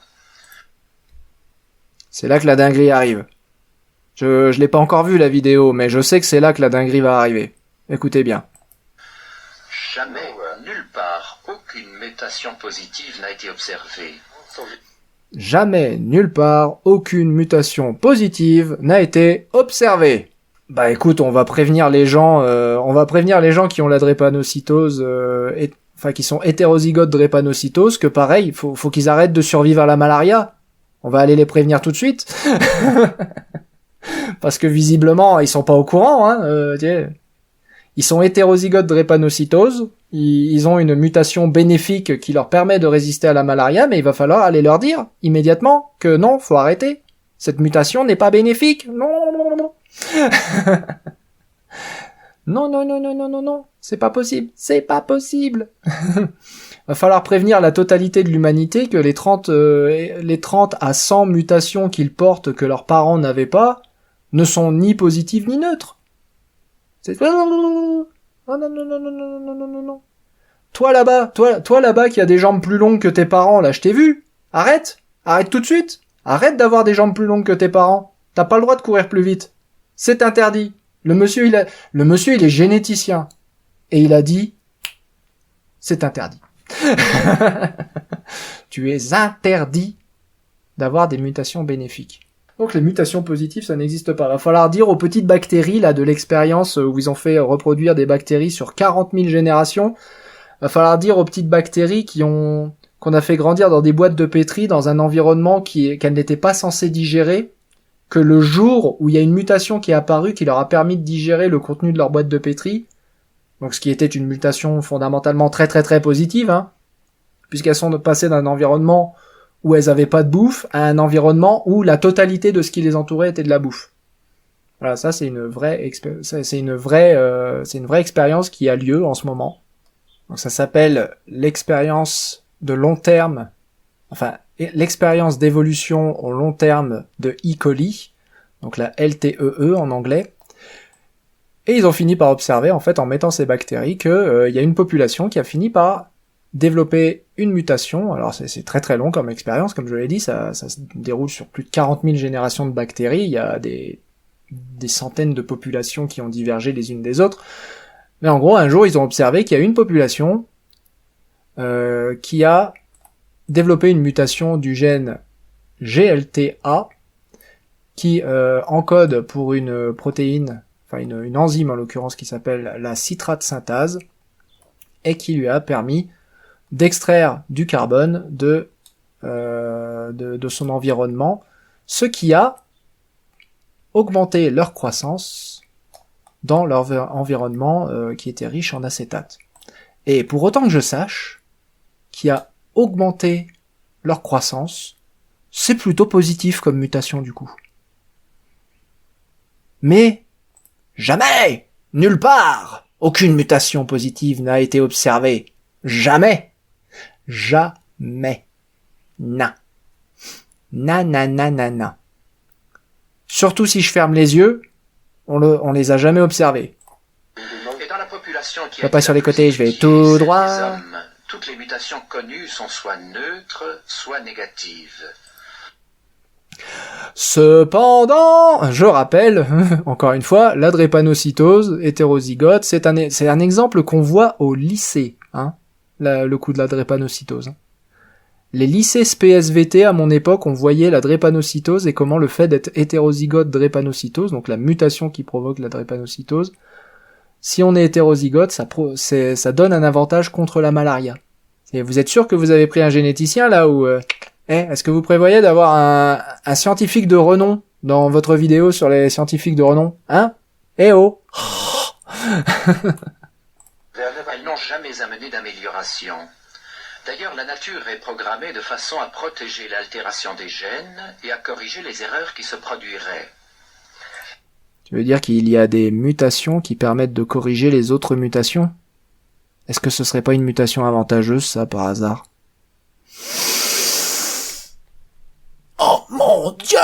C'est là que la dinguerie arrive. Je l'ai pas encore vu la vidéo, mais je sais que c'est là que la dinguerie va arriver. Écoutez bien. Jamais, nulle part, aucune mutation positive n'a été observée. Jamais, nulle part, aucune mutation positive n'a été observée. Bah écoute, on va prévenir les gens qui ont la drépanocytose, qui sont hétérozygotes drépanocytose, que pareil, faut qu'ils arrêtent de survivre à la malaria. On va aller les prévenir tout de suite. Parce que visiblement, ils sont pas au courant, hein. Ils sont hétérozygotes drépanocytose, ils ont une mutation bénéfique qui leur permet de résister à la malaria, mais il va falloir aller leur dire immédiatement que non, faut arrêter. Cette mutation n'est pas bénéfique. Non, non, non. Non, c'est pas possible. C'est pas possible. Va falloir prévenir la totalité de l'humanité que les 30 à 100 mutations qu'ils portent que leurs parents n'avaient pas ne sont ni positives ni neutres. C'est... Non. Toi là-bas qui a des jambes plus longues que tes parents, là, je t'ai vu. Arrête tout de suite. Arrête d'avoir des jambes plus longues que tes parents. T'as pas le droit de courir plus vite. C'est interdit. Le monsieur, il est généticien. Et il a dit, c'est interdit. Tu es interdit d'avoir des mutations bénéfiques. Donc les mutations positives, ça n'existe pas. Il va falloir dire aux petites bactéries, là, de l'expérience où ils ont fait reproduire des bactéries sur 40 000 générations, il va falloir dire aux petites bactéries qu'on a fait grandir dans des boîtes de pétri, dans un environnement qu'elles n'étaient pas censées digérer, que le jour où il y a une mutation qui est apparue, qui leur a permis de digérer le contenu de leur boîte de pétri, donc ce qui était une mutation fondamentalement très très très positive, hein, puisqu'elles sont passées d'un environnement où elles avaient pas de bouffe à un environnement où la totalité de ce qui les entourait était de la bouffe. Voilà, ça c'est une vraie expérience qui a lieu en ce moment. Donc ça s'appelle l'expérience de long terme, enfin l'expérience d'évolution au long terme de E. coli, donc la LTEE en anglais, et ils ont fini par observer, en fait, en mettant ces bactéries, que y a une population qui a fini par développer une mutation. Alors c'est très très long comme expérience, comme je l'ai dit, ça se déroule sur plus de 40 000 générations de bactéries, il y a des centaines de populations qui ont divergé les unes des autres, mais en gros, un jour, ils ont observé qu'il y a une population qui a développé une mutation du gène GLTA, qui encode pour une protéine, enfin une enzyme en l'occurrence qui s'appelle la citrate synthase, et qui lui a permis d'extraire du carbone de son environnement, ce qui a augmenté leur croissance dans leur environnement qui était riche en acétate. Et pour autant que je sache, qui a augmenté leur croissance, c'est plutôt positif comme mutation du coup. Mais jamais, nulle part, aucune mutation positive n'a été observée. Jamais. Jamais. Na. Na. Surtout si je ferme les yeux, on les a jamais observés. Et dans la population qui Je vais pas sur les côtés, je vais tout droit. les hommes, toutes les mutations connues sont soit neutres, soit négatives. Cependant, je rappelle, encore une fois, la drépanocytose hétérozygote, c'est un exemple qu'on voit au lycée, hein, le coup de la drépanocytose. Les lycées SPSVT, à mon époque, on voyait la drépanocytose et comment le fait d'être hétérozygote drépanocytose, donc la mutation qui provoque la drépanocytose, si on est hétérozygote, ça donne un avantage contre la malaria. Et vous êtes sûr que vous avez pris un généticien là ou est-ce que vous prévoyez d'avoir un scientifique de renom dans votre vidéo sur les scientifiques de renom? Hein? Eh oh! Elles n'ont jamais amené d'amélioration. D'ailleurs, la nature est programmée de façon à protéger l'altération des gènes et à corriger les erreurs qui se produiraient. Tu veux dire qu'il y a des mutations qui permettent de corriger les autres mutations? Est-ce que ce serait pas une mutation avantageuse, ça, par hasard? Oh mon Dieu!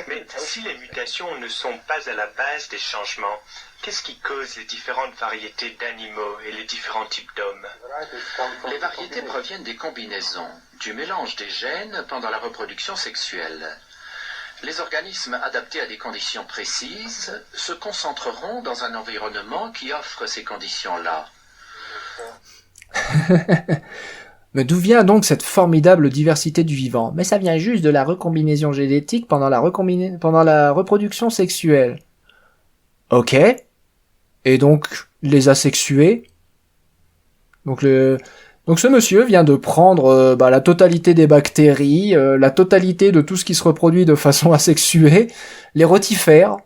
Mais si les mutations ne sont pas à la base des changements, qu'est-ce qui cause les différentes variétés d'animaux et les différents types d'hommes? Les variétés proviennent des combinaisons, du mélange des gènes pendant la reproduction sexuelle. Les organismes adaptés à des conditions précises se concentreront dans un environnement qui offre ces conditions-là. Mais d'où vient donc cette formidable diversité du vivant? Mais ça vient juste de la recombinaison génétique pendant la reproduction sexuelle. Ok. Et donc, les asexués. Donc ce monsieur vient de prendre la totalité des bactéries, la totalité de tout ce qui se reproduit de façon asexuée, les rotifères.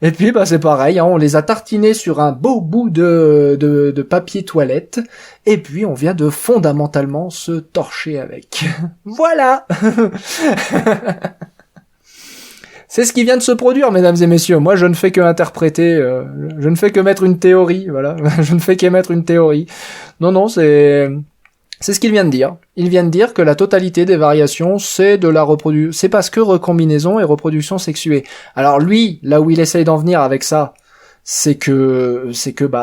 Et puis c'est pareil, hein, on les a tartinés sur un beau bout de papier toilette, et puis on vient de fondamentalement se torcher avec. Voilà. C'est ce qui vient de se produire, mesdames et messieurs. Moi, je ne fais que interpréter, je ne fais que mettre une théorie, voilà. Je ne fais qu'émettre une théorie. Non, c'est ce qu'il vient de dire. Il vient de dire que la totalité des variations, c'est de la reproduction, c'est parce que recombinaison et reproduction sexuée. Alors lui, là où il essaye d'en venir avec ça, c'est que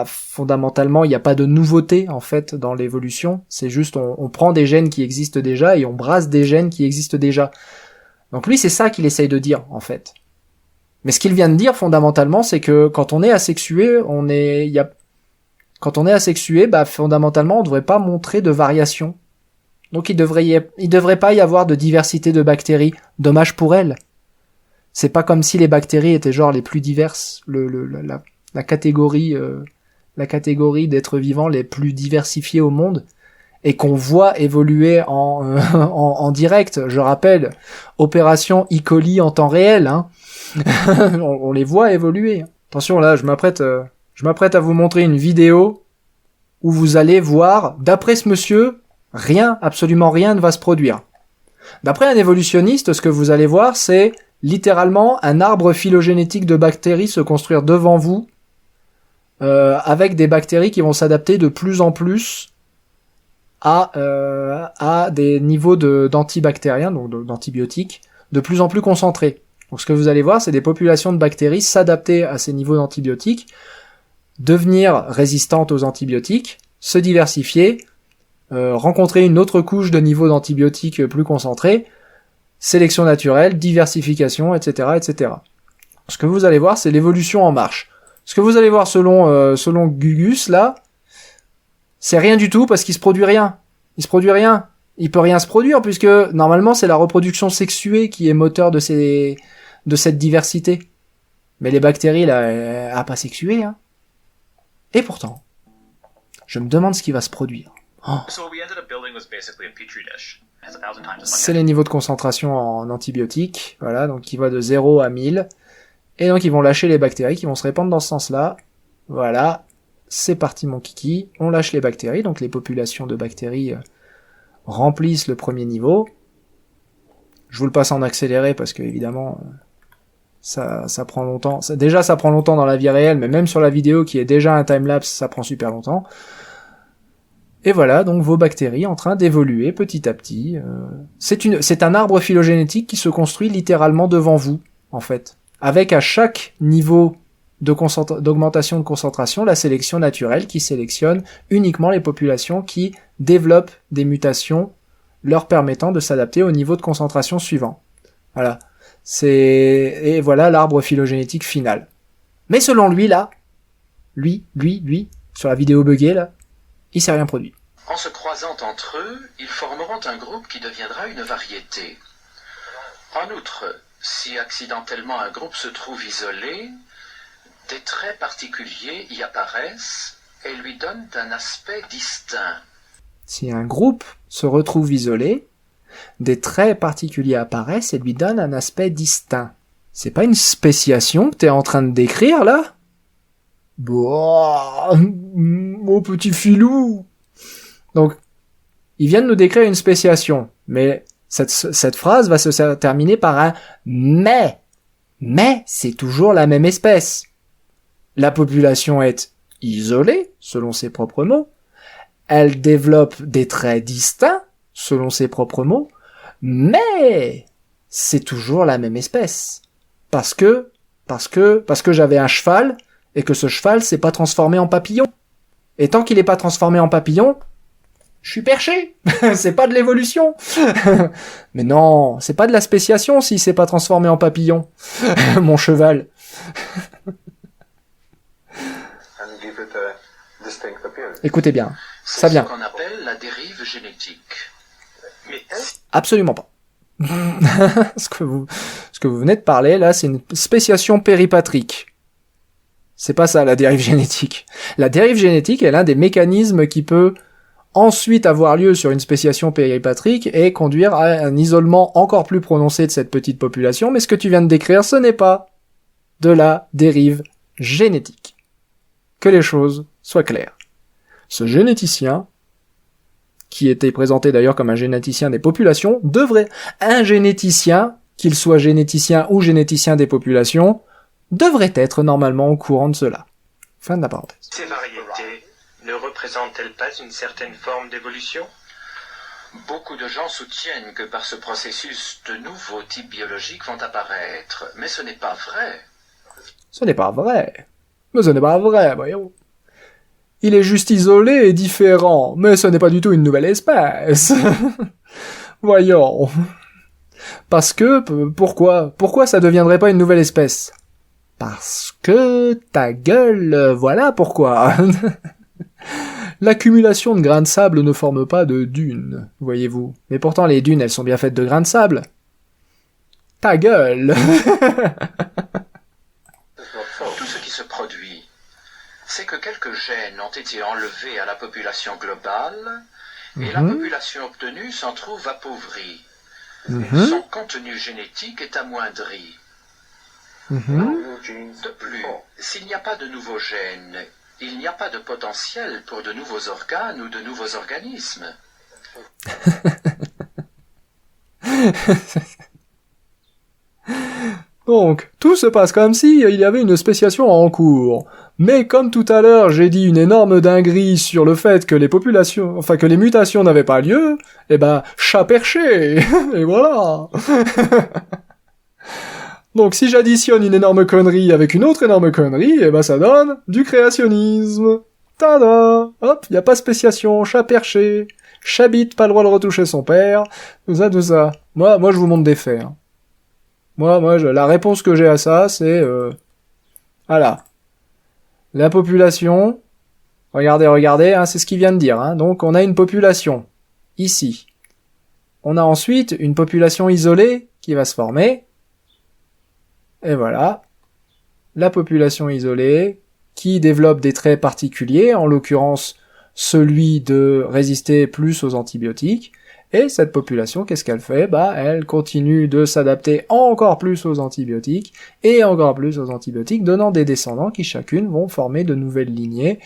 fondamentalement, il n'y a pas de nouveauté, en fait, dans l'évolution. C'est juste, on prend des gènes qui existent déjà et on brasse des gènes qui existent déjà. Donc lui, c'est ça qu'il essaye de dire, en fait. Mais ce qu'il vient de dire, fondamentalement, c'est que quand on est asexué, fondamentalement, on devrait pas montrer de variation. Donc il devrait pas y avoir de diversité de bactéries. Dommage pour elles. C'est pas comme si les bactéries étaient genre les plus diverses, la catégorie d'êtres vivants les plus diversifiés au monde, et qu'on voit évoluer en direct. Je rappelle, opération E. coli en temps réel, hein. on les voit évoluer. Attention, là, je m'apprête à vous montrer une vidéo où vous allez voir, d'après ce monsieur, absolument rien ne va se produire. D'après un évolutionniste, ce que vous allez voir, c'est littéralement un arbre phylogénétique de bactéries se construire devant vous, avec des bactéries qui vont s'adapter de plus en plus à des niveaux d'antibactériens, donc d'antibiotiques, de plus en plus concentrés. Donc ce que vous allez voir, c'est des populations de bactéries s'adapter à ces niveaux d'antibiotiques, devenir résistantes aux antibiotiques, se diversifier, rencontrer une autre couche de niveaux d'antibiotiques plus concentrés, sélection naturelle, diversification, etc., etc. Ce que vous allez voir, c'est l'évolution en marche. Ce que vous allez voir selon Gugus, là, c'est rien du tout parce qu'il se produit rien. Il se produit rien. Il peut rien se produire puisque, normalement, c'est la reproduction sexuée qui est moteur de cette diversité. Mais les bactéries, là, elles n'ont pas sexué, hein. Et pourtant, je me demande ce qui va se produire. Oh. C'est les niveaux de concentration en antibiotiques, voilà, donc qui va de 0 à 1000. Et donc ils vont lâcher les bactéries qui vont se répandre dans ce sens-là. Voilà, c'est parti mon kiki. On lâche les bactéries, donc les populations de bactéries remplissent le premier niveau. Je vous le passe en accéléré parce que évidemment ça prend longtemps. Déjà ça prend longtemps dans la vie réelle, mais même sur la vidéo qui est déjà un timelapse, ça prend super longtemps. Et voilà, donc vos bactéries en train d'évoluer petit à petit. C'est un arbre phylogénétique qui se construit littéralement devant vous, en fait. Avec à chaque niveau d'augmentation de concentration, la sélection naturelle qui sélectionne uniquement les populations qui développent des mutations leur permettant de s'adapter au niveau de concentration suivant. Voilà. Et voilà l'arbre phylogénétique final. Mais selon lui, là, lui, sur la vidéo buggée, là, il s'est rien produit. En se croisant entre eux, ils formeront un groupe qui deviendra une variété. En outre, si accidentellement un groupe se trouve isolé, des traits particuliers y apparaissent et lui donnent un aspect distinct. Si un groupe se retrouve isolé, des traits particuliers apparaissent et lui donnent un aspect distinct. C'est pas une spéciation que t'es en train de décrire, là? Boah, mon petit filou. Donc, ils viennent nous décrire une spéciation, mais cette phrase va se terminer par un mais. Mais c'est toujours la même espèce. La population est isolée, selon ses propres mots. Elle développe des traits distincts, selon ses propres mots. Mais c'est toujours la même espèce. Parce que j'avais un cheval et que ce cheval s'est pas transformé en papillon. Et tant qu'il est pas transformé en papillon, je suis perché. C'est pas de l'évolution. Mais non, c'est pas de la spéciation s'il s'est pas transformé en papillon. Mon cheval. Écoutez bien, ça vient. C'est ce qu'on appelle la dérive génétique. Mais Absolument pas. ce que vous venez de parler, là, c'est une spéciation péripatrique. C'est pas ça, la dérive génétique. La dérive génétique est l'un des mécanismes qui peut ensuite avoir lieu sur une spéciation péripatrique et conduire à un isolement encore plus prononcé de cette petite population, mais ce que tu viens de décrire, ce n'est pas de la dérive génétique. Que les choses soient claires. Ce généticien, qui était présenté d'ailleurs comme un généticien des populations, un généticien, qu'il soit généticien ou généticien des populations, devrait être normalement au courant de cela. Fin de la parenthèse. ces variétés ne représentent-elles pas une certaine forme d'évolution? Beaucoup de gens soutiennent que par ce processus, de nouveaux types biologiques vont apparaître, mais ce n'est pas vrai. Ce n'est pas vrai. Mais ce n'est pas vrai, voyons. Il est juste isolé et différent, mais ce n'est pas du tout une nouvelle espèce. Voyons. Parce que, pourquoi ça deviendrait pas une nouvelle espèce? Parce que, ta gueule, voilà pourquoi. L'accumulation de grains de sable ne forme pas de dunes, voyez-vous. Mais pourtant les dunes, elles sont bien faites de grains de sable. Ta gueule. Tout ce qui se produit, c'est que quelques gènes ont été enlevés à la population globale, et la population obtenue s'en trouve appauvrie. Son contenu génétique est amoindri. De plus, s'il n'y a pas de nouveaux gènes, il n'y a pas de potentiel pour de nouveaux organes ou de nouveaux organismes. Donc, tout se passe comme si il y avait une spéciation en cours. Mais comme tout à l'heure, j'ai dit une énorme dinguerie sur le fait que que les mutations n'avaient pas lieu, eh ben, chat perché. Et voilà. Donc, si j'additionne une énorme connerie avec une autre énorme connerie, eh ben, ça donne du créationnisme. Tada! Hop, y a pas spéciation, chat perché. Chabit, pas le droit de retoucher son père. Tout ça. Moi, je vous montre des faits, hein. La réponse que j'ai à ça, c'est, voilà. La population, regardez, hein, c'est ce qu'il vient de dire, hein. Donc, on a une population, ici. On a ensuite une population isolée qui va se former. Et voilà. La population isolée qui développe des traits particuliers, en l'occurrence, celui de résister plus aux antibiotiques. Et cette population, qu'est-ce qu'elle fait? Elle continue de s'adapter encore plus aux antibiotiques, et encore plus aux antibiotiques, donnant des descendants qui chacune vont former de nouvelles lignées,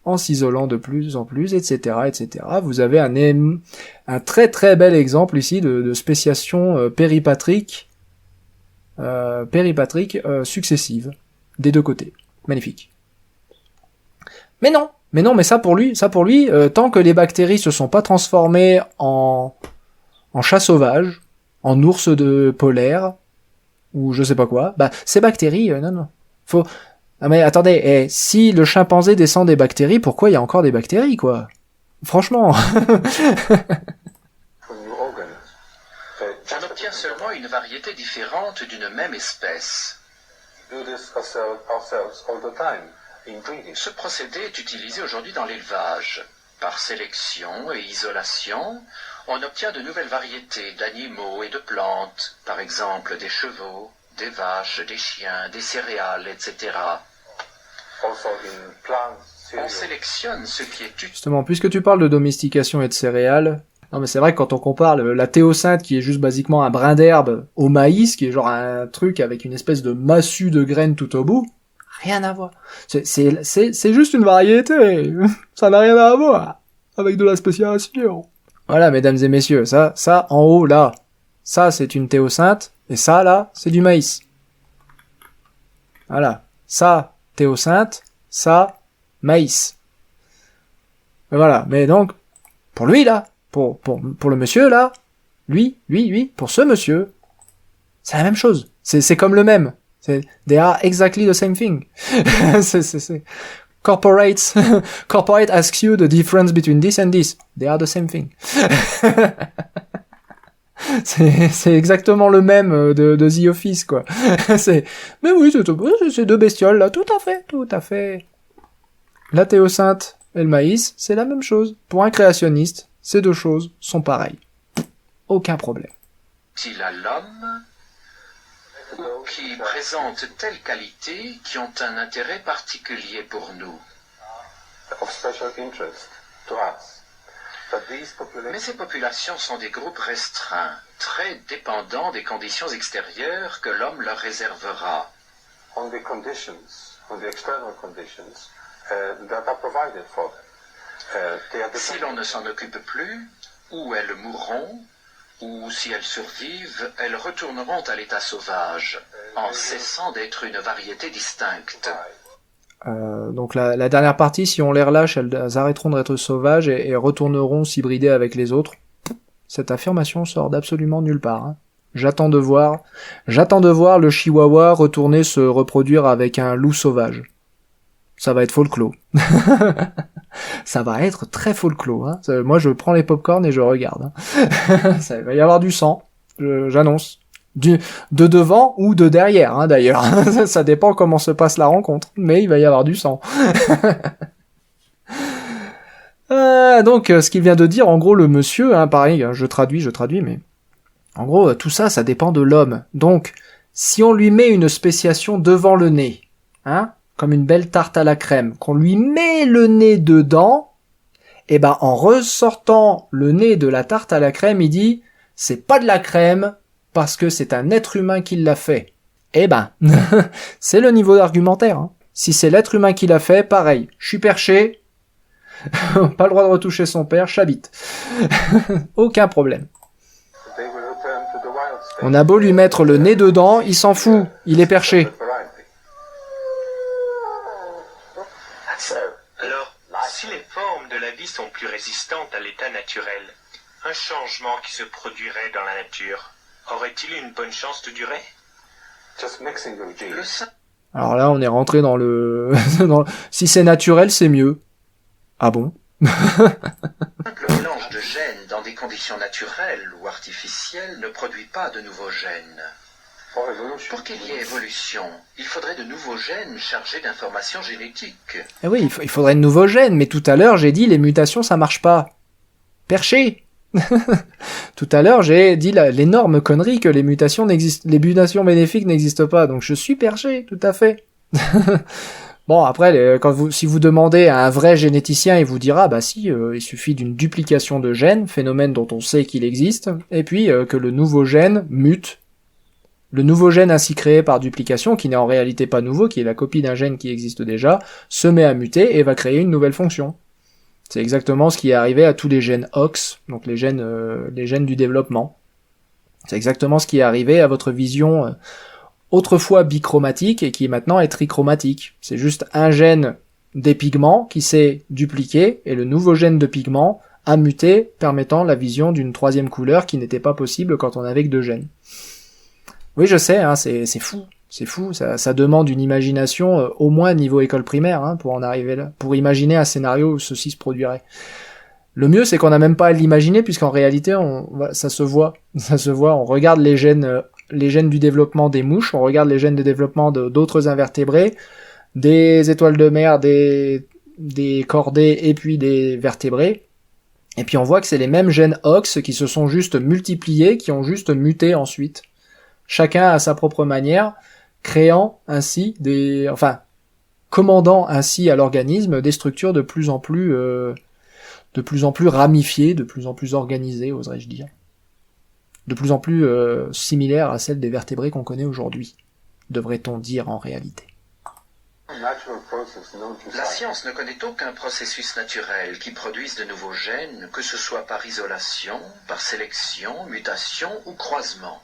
en s'isolant de plus en plus, etc., etc. Vous avez un très très bel exemple ici de spéciation péripatrique successive, des deux côtés. Magnifique. Mais ça pour lui, tant que les bactéries se sont pas transformées en chat sauvage, en ours de polaire, ou je sais pas quoi, ces bactéries, non. Ah mais attendez, si le chimpanzé descend des bactéries, pourquoi il y a encore des bactéries, quoi? Franchement. On obtient seulement une variété différente d'une même espèce. Ce procédé est utilisé aujourd'hui dans l'élevage. Par sélection et isolation, on obtient de nouvelles variétés d'animaux et de plantes, par exemple des chevaux, des vaches, des chiens, des céréales, etc. On sélectionne ce qui est utile. Justement, puisque tu parles de domestication et de céréales, non mais c'est vrai que quand on compare la théocynte qui est juste basiquement un brin d'herbe au maïs, qui est genre un truc avec une espèce de massue de graines tout au bout, rien à voir. C'est juste une variété. Ça n'a rien à voir avec de la spéciation. Voilà, mesdames et messieurs, ça, en haut, là, ça, c'est une théocynte, et ça, là, c'est du maïs. Voilà. Ça, théocynte, ça, maïs. Et voilà. Mais donc, pour lui, là, pour le monsieur, là, lui, pour ce monsieur, c'est la même chose. C'est comme le même. They are exactly the same thing. c'est Corporate asks you the difference between this and this. They are the same thing. c'est exactement le même de The Office, quoi. Mais oui, c'est deux bestioles, là. Tout à fait. La théocynte et le maïs, c'est la même chose. Pour un créationniste, ces deux choses sont pareilles. Aucun problème. Utile à l'homme, ou qui présentent telles qualités qui ont un intérêt particulier pour nous. Mais ces populations sont des groupes restreints, très dépendants des conditions extérieures que l'homme leur réservera. Si l'on ne s'en occupe plus, ou elles mourront, ou si elles survivent, elles retourneront à l'état sauvage, en cessant d'être une variété distincte. Donc la dernière partie, si on les relâche, elles arrêteront d'être sauvages et retourneront s'hybrider avec les autres. Cette affirmation sort d'absolument nulle part, hein. J'attends de voir le chihuahua retourner se reproduire avec un loup sauvage. Ça va être folklore. Ça va être très folklore, hein. Moi, je prends les pop-corn et je regarde, hein. Ça va y avoir du sang, j'annonce. De devant ou de derrière, hein, d'ailleurs. Ça dépend comment se passe la rencontre, mais il va y avoir du sang. Donc, ce qu'il vient de dire, en gros, le monsieur, hein, pareil, hein, je traduis, mais en gros, tout ça, ça dépend de l'homme. Donc, si on lui met une spéciation devant le nez, hein, comme une belle tarte à la crème, qu'on lui met le nez dedans, et ben, en ressortant le nez de la tarte à la crème, il dit, c'est pas de la crème, parce que c'est un être humain qui l'a fait. Eh ben, c'est le niveau d'argumentaire, hein. Si c'est l'être humain qui l'a fait, pareil, je suis perché, pas le droit de retoucher son père, j'habite. Aucun problème. On a beau lui mettre le nez dedans, il s'en fout, il est perché. Alors, si les formes de la vie sont plus résistantes à l'état naturel, un changement qui se produirait dans la nature aurait-il une bonne chance de durer? Le simple Alors là, on est rentré dans le... Si c'est naturel, c'est mieux. Ah bon? mélange de gènes dans des conditions naturelles ou artificielles ne produit pas de nouveaux gènes. Pour qu'il y ait évolution, il faudrait de nouveaux gènes chargés d'informations génétiques. Eh oui, il faudrait de nouveaux gènes, mais tout à l'heure, j'ai dit les mutations, ça marche pas. Perché. Tout à l'heure, j'ai dit l'énorme connerie que les mutations bénéfiques n'existent pas, donc je suis perché, tout à fait. Bon, après, si vous demandez à un vrai généticien, il vous dira, bah si, il suffit d'une duplication de gènes, phénomène dont on sait qu'il existe, et puis que le nouveau gène mute. Le nouveau gène ainsi créé par duplication, qui n'est en réalité pas nouveau, qui est la copie d'un gène qui existe déjà, se met à muter et va créer une nouvelle fonction. C'est exactement ce qui est arrivé à tous les gènes OX, donc les gènes du développement. C'est exactement ce qui est arrivé à votre vision autrefois bichromatique et qui maintenant est trichromatique. C'est juste un gène des pigments qui s'est dupliqué et le nouveau gène de pigments a muté, permettant la vision d'une troisième couleur qui n'était pas possible quand on avait que deux gènes. Oui, je sais, hein, c'est fou. C'est fou, ça demande une imagination au moins niveau école primaire hein, pour en arriver là, pour imaginer un scénario où ceci se produirait. Le mieux, c'est qu'on n'a même pas à l'imaginer puisqu'en réalité, ça se voit, on regarde les gènes du développement des mouches, on regarde les gènes de développement d'autres invertébrés, des étoiles de mer, des chordés et puis des vertébrés, et puis on voit que c'est les mêmes gènes OX qui se sont juste multipliés, qui ont juste muté ensuite. Chacun à sa propre manière, créant ainsi commandant ainsi à l'organisme des structures de plus en plus ramifiées, de plus en plus organisées, oserais-je dire. De plus en plus similaires à celles des vertébrés qu'on connaît aujourd'hui, devrait-on dire en réalité. La science ne connaît aucun processus naturel qui produise de nouveaux gènes, que ce soit par isolation, par sélection, mutation ou croisement.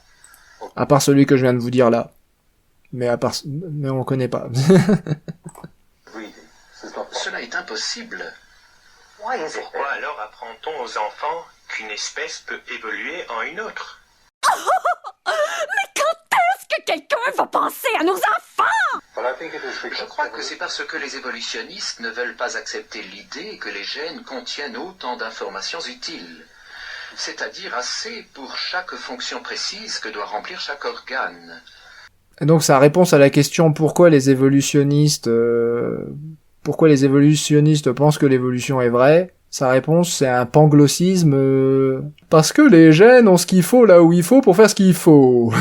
À part celui que je viens de vous dire là. Mais on le connaît pas. Cela est impossible. Pourquoi alors apprend-on aux enfants qu'une espèce peut évoluer en une autre? Mais quand est-ce que quelqu'un va penser à nos enfants? Je crois que c'est parce que les évolutionnistes ne veulent pas accepter l'idée que les gènes contiennent autant d'informations utiles. C'est-à-dire assez pour chaque fonction précise que doit remplir chaque organe. Et donc sa réponse à la question pourquoi les évolutionnistes pensent que l'évolution est vraie, sa réponse c'est un panglossisme parce que les gènes ont ce qu'il faut là où il faut pour faire ce qu'il faut.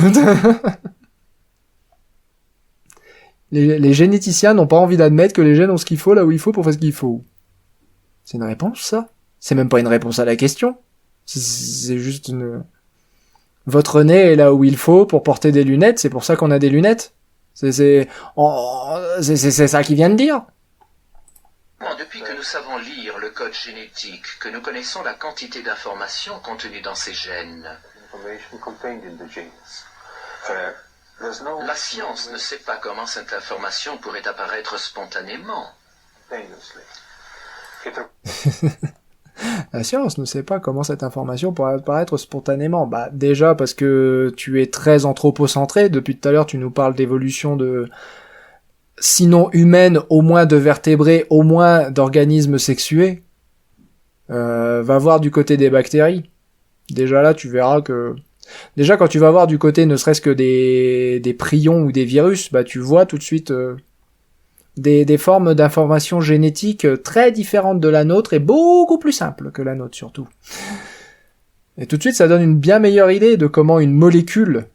Les généticiens n'ont pas envie d'admettre que les gènes ont ce qu'il faut là où il faut pour faire ce qu'il faut. C'est une réponse ça? C'est même pas une réponse à la question. C'est juste une... Votre nez est là où il faut pour porter des lunettes, c'est pour ça qu'on a des lunettes. C'est ça qu'il vient de dire. Depuis que nous savons lire le code génétique, que nous connaissons la quantité d'informations contenues dans ces gènes, la science ne sait pas comment cette information pourrait apparaître spontanément. La science ne sait pas comment cette information pourrait apparaître spontanément. Bah, déjà parce que tu es très anthropocentré. Depuis tout à l'heure, tu nous parles d'évolution sinon humaine, au moins de vertébrés, au moins d'organismes sexués. Va voir du côté des bactéries. Déjà là, tu verras que... Déjà, quand tu vas voir du côté ne serait-ce que des prions ou des virus, bah tu vois tout de suite... Des formes d'information génétique très différentes de la nôtre et beaucoup plus simples que la nôtre surtout. Et tout de suite ça donne une bien meilleure idée de comment une molécule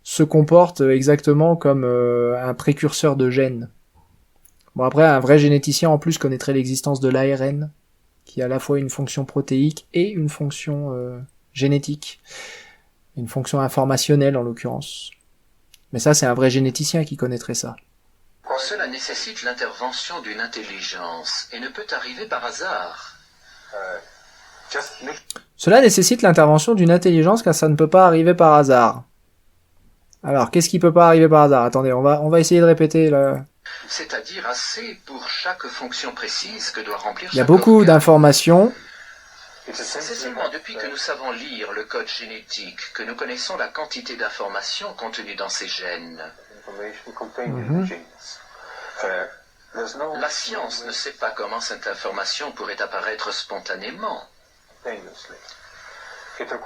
se comporte exactement comme un précurseur de gènes. Bon après un vrai généticien en plus connaîtrait l'existence de l'ARN qui a à la fois une fonction protéique et une fonction génétique. Une fonction informationnelle en l'occurrence. Mais ça c'est un vrai généticien qui connaîtrait ça. Cela nécessite l'intervention d'une intelligence et ne peut arriver par hasard. Cela nécessite l'intervention d'une intelligence car ça ne peut pas arriver par hasard. Alors, qu'est-ce qui peut pas arriver par hasard? Attendez, on va essayer de répéter là. C'est-à-dire assez pour chaque fonction précise que doit remplir Il y a chaque beaucoup organe. d'informations. C'est seulement depuis que nous savons lire le code génétique que nous connaissons la quantité d'informations contenues dans ces gènes. La science ne sait pas comment cette information pourrait apparaître spontanément.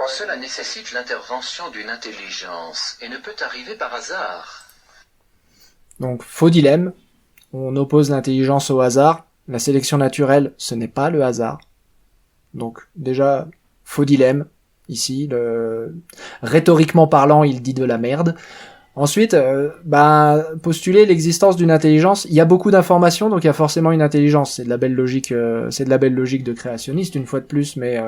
Cela nécessite l'intervention d'une intelligence et ne peut arriver par hasard. Donc, faux dilemme. On oppose l'intelligence au hasard. La sélection naturelle, ce n'est pas le hasard. Donc, déjà, faux dilemme. Ici, rhétoriquement parlant, il dit de la merde. Ensuite, postuler l'existence d'une intelligence. Il y a beaucoup d'informations, donc il y a forcément une intelligence. C'est de la belle logique de créationniste, une fois de plus, mais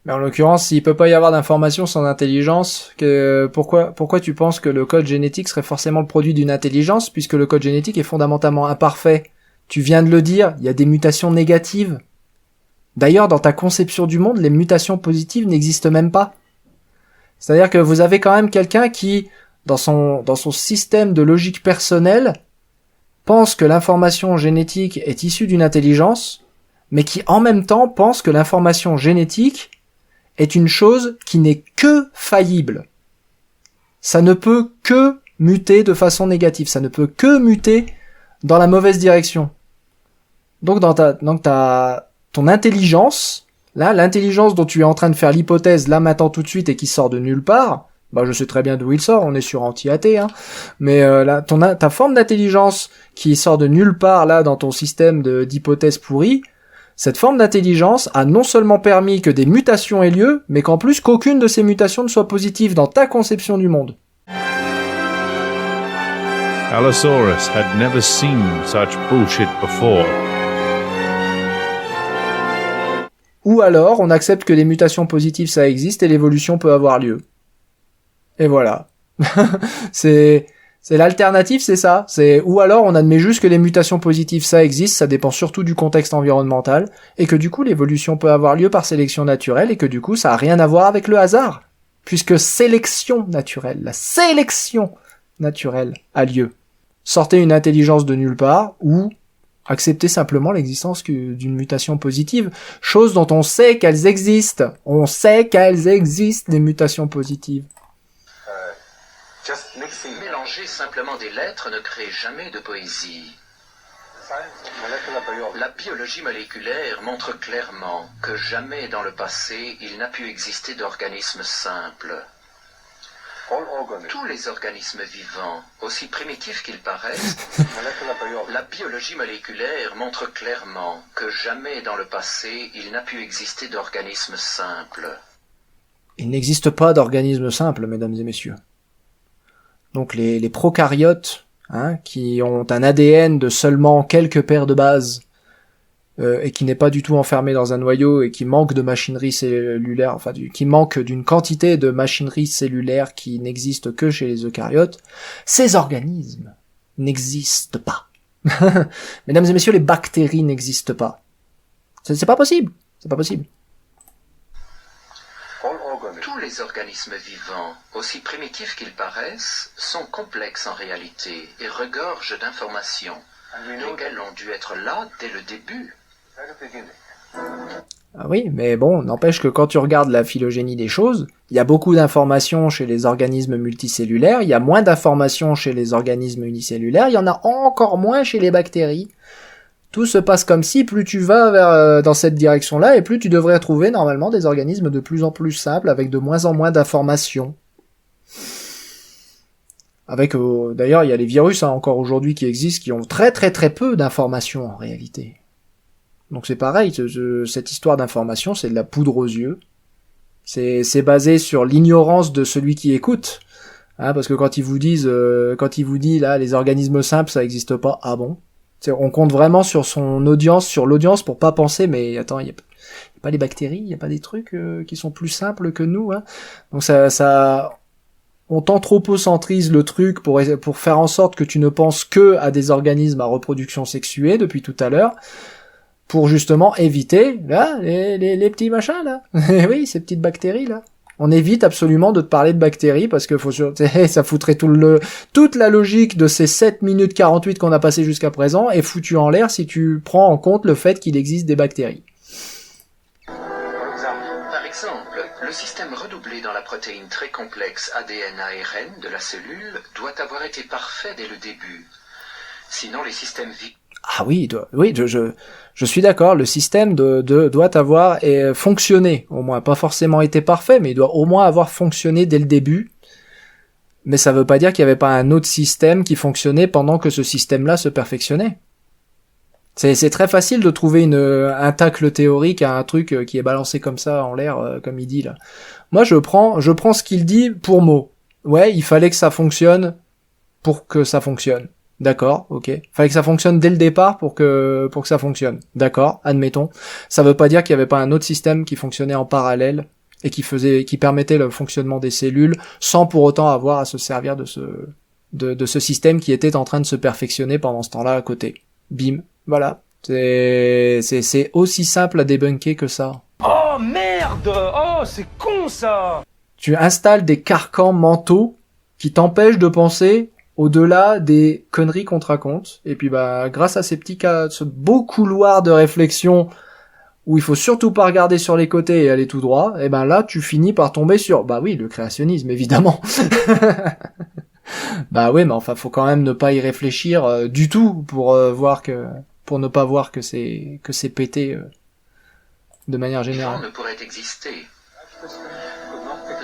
en l'occurrence, s'il peut pas y avoir d'informations sans intelligence, pourquoi tu penses que le code génétique serait forcément le produit d'une intelligence, puisque le code génétique est fondamentalement imparfait? Tu viens de le dire, il y a des mutations négatives. D'ailleurs, dans ta conception du monde, les mutations positives n'existent même pas. C'est-à-dire que vous avez quand même quelqu'un qui, dans son système de logique personnelle, pense que l'information génétique est issue d'une intelligence, mais qui en même temps pense que l'information génétique est une chose qui n'est que faillible. Ça ne peut que muter de façon négative, ça ne peut que muter dans la mauvaise direction. Donc ton intelligence, là, l'intelligence dont tu es en train de faire l'hypothèse là maintenant tout de suite et qui sort de nulle part, je sais très bien d'où il sort, on est sur anti-athée, hein, mais ta forme d'intelligence qui sort de nulle part là dans ton système d'hypothèse pourrie, cette forme d'intelligence a non seulement permis que des mutations aient lieu, mais qu'en plus qu'aucune de ces mutations ne soit positive dans ta conception du monde. Allosaurus had never seen such bullshit before. Ou alors, on accepte que les mutations positives ça existe et l'évolution peut avoir lieu. Et voilà. c'est l'alternative, c'est ça. Ou alors on admet juste que les mutations positives ça existe, ça dépend surtout du contexte environnemental, et que du coup l'évolution peut avoir lieu par sélection naturelle, et que du coup ça a rien à voir avec le hasard. Puisque la sélection naturelle a lieu. Sortez une intelligence de nulle part, ou accepter simplement l'existence d'une mutation positive, chose dont on sait qu'elles existent. On sait qu'elles existent, des mutations positives. Mélanger simplement des lettres ne crée jamais de poésie. La biologie moléculaire montre clairement que jamais dans le passé il n'a pu exister d'organismes simples. Tous les organismes vivants, aussi primitifs qu'ils paraissent, la biologie moléculaire montre clairement que jamais dans le passé il n'a pu exister d'organismes simples. Il n'existe pas d'organismes simples, mesdames et messieurs. Donc les prokaryotes, qui ont un ADN de seulement quelques paires de bases, et qui n'est pas du tout enfermé dans un noyau et qui manque de machinerie cellulaire, qui manque d'une quantité de machinerie cellulaire qui n'existe que chez les eucaryotes, ces organismes n'existent pas. Mesdames et messieurs, les bactéries n'existent pas. C'est pas possible. C'est pas possible. Tous les organismes vivants, aussi primitifs qu'ils paraissent, sont complexes en réalité et regorgent d'informations, lesquelles ont dû être là dès le début. Ah oui, mais bon, n'empêche que quand tu regardes la phylogénie des choses, il y a beaucoup d'informations chez les organismes multicellulaires, il y a moins d'informations chez les organismes unicellulaires, il y en a encore moins chez les bactéries. Tout se passe comme si, plus tu vas dans cette direction-là, et plus tu devrais trouver normalement des organismes de plus en plus simples, avec de moins en moins d'informations. D'ailleurs, il y a les virus encore aujourd'hui qui existent, qui ont très très très peu d'informations en réalité. Donc c'est pareil, cette histoire d'information, c'est de la poudre aux yeux. C'est basé sur l'ignorance de celui qui écoute. Parce que quand il vous dit là, les organismes simples, ça existe pas, ah bon? On compte vraiment sur l'audience pour pas penser, mais attends, il y a pas les bactéries, il y a pas des trucs qui sont plus simples que nous, Donc on t'anthropocentrise le truc pour faire en sorte que tu ne penses que à des organismes à reproduction sexuée depuis tout à l'heure. pour justement éviter là les petits machins là. Oui, ces petites bactéries là. On évite absolument de te parler de bactéries parce que ça foutrait toute la logique de ces 7 minutes 48 qu'on a passé jusqu'à présent est foutue en l'air si tu prends en compte le fait qu'il existe des bactéries. Par exemple, le système redoublé dans la protéine très complexe ADN-ARN de la cellule doit avoir été parfait dès le début. Sinon, les systèmes Ah oui, je suis d'accord, le système doit avoir fonctionné, au moins, pas forcément été parfait, mais il doit au moins avoir fonctionné dès le début. Mais ça veut pas dire qu'il y avait pas un autre système qui fonctionnait pendant que ce système-là se perfectionnait. C'est très facile de trouver un tacle théorique à un truc qui est balancé comme ça en l'air, comme il dit là. Moi, je prends ce qu'il dit pour mot. Ouais, il fallait que ça fonctionne pour que ça fonctionne. D'accord, ok. Fallait que ça fonctionne dès le départ pour que ça fonctionne. D'accord, admettons. Ça veut pas dire qu'il y avait pas un autre système qui fonctionnait en parallèle et qui permettait le fonctionnement des cellules sans pour autant avoir à se servir de ce système qui était en train de se perfectionner pendant ce temps-là à côté. Bim. Voilà. C'est aussi simple à débunker que ça. Oh merde! Oh, c'est con ça! Tu installes des carcans mentaux qui t'empêchent de penser au-delà des conneries qu'on te raconte, et puis grâce à ces petits cas, ce beau couloir de réflexion où il faut surtout pas regarder sur les côtés et aller tout droit, et là tu finis par tomber sur, le créationnisme évidemment. Oui, mais enfin faut quand même ne pas y réfléchir du tout pour ne pas voir que c'est pété de manière générale. ne pourrait exister.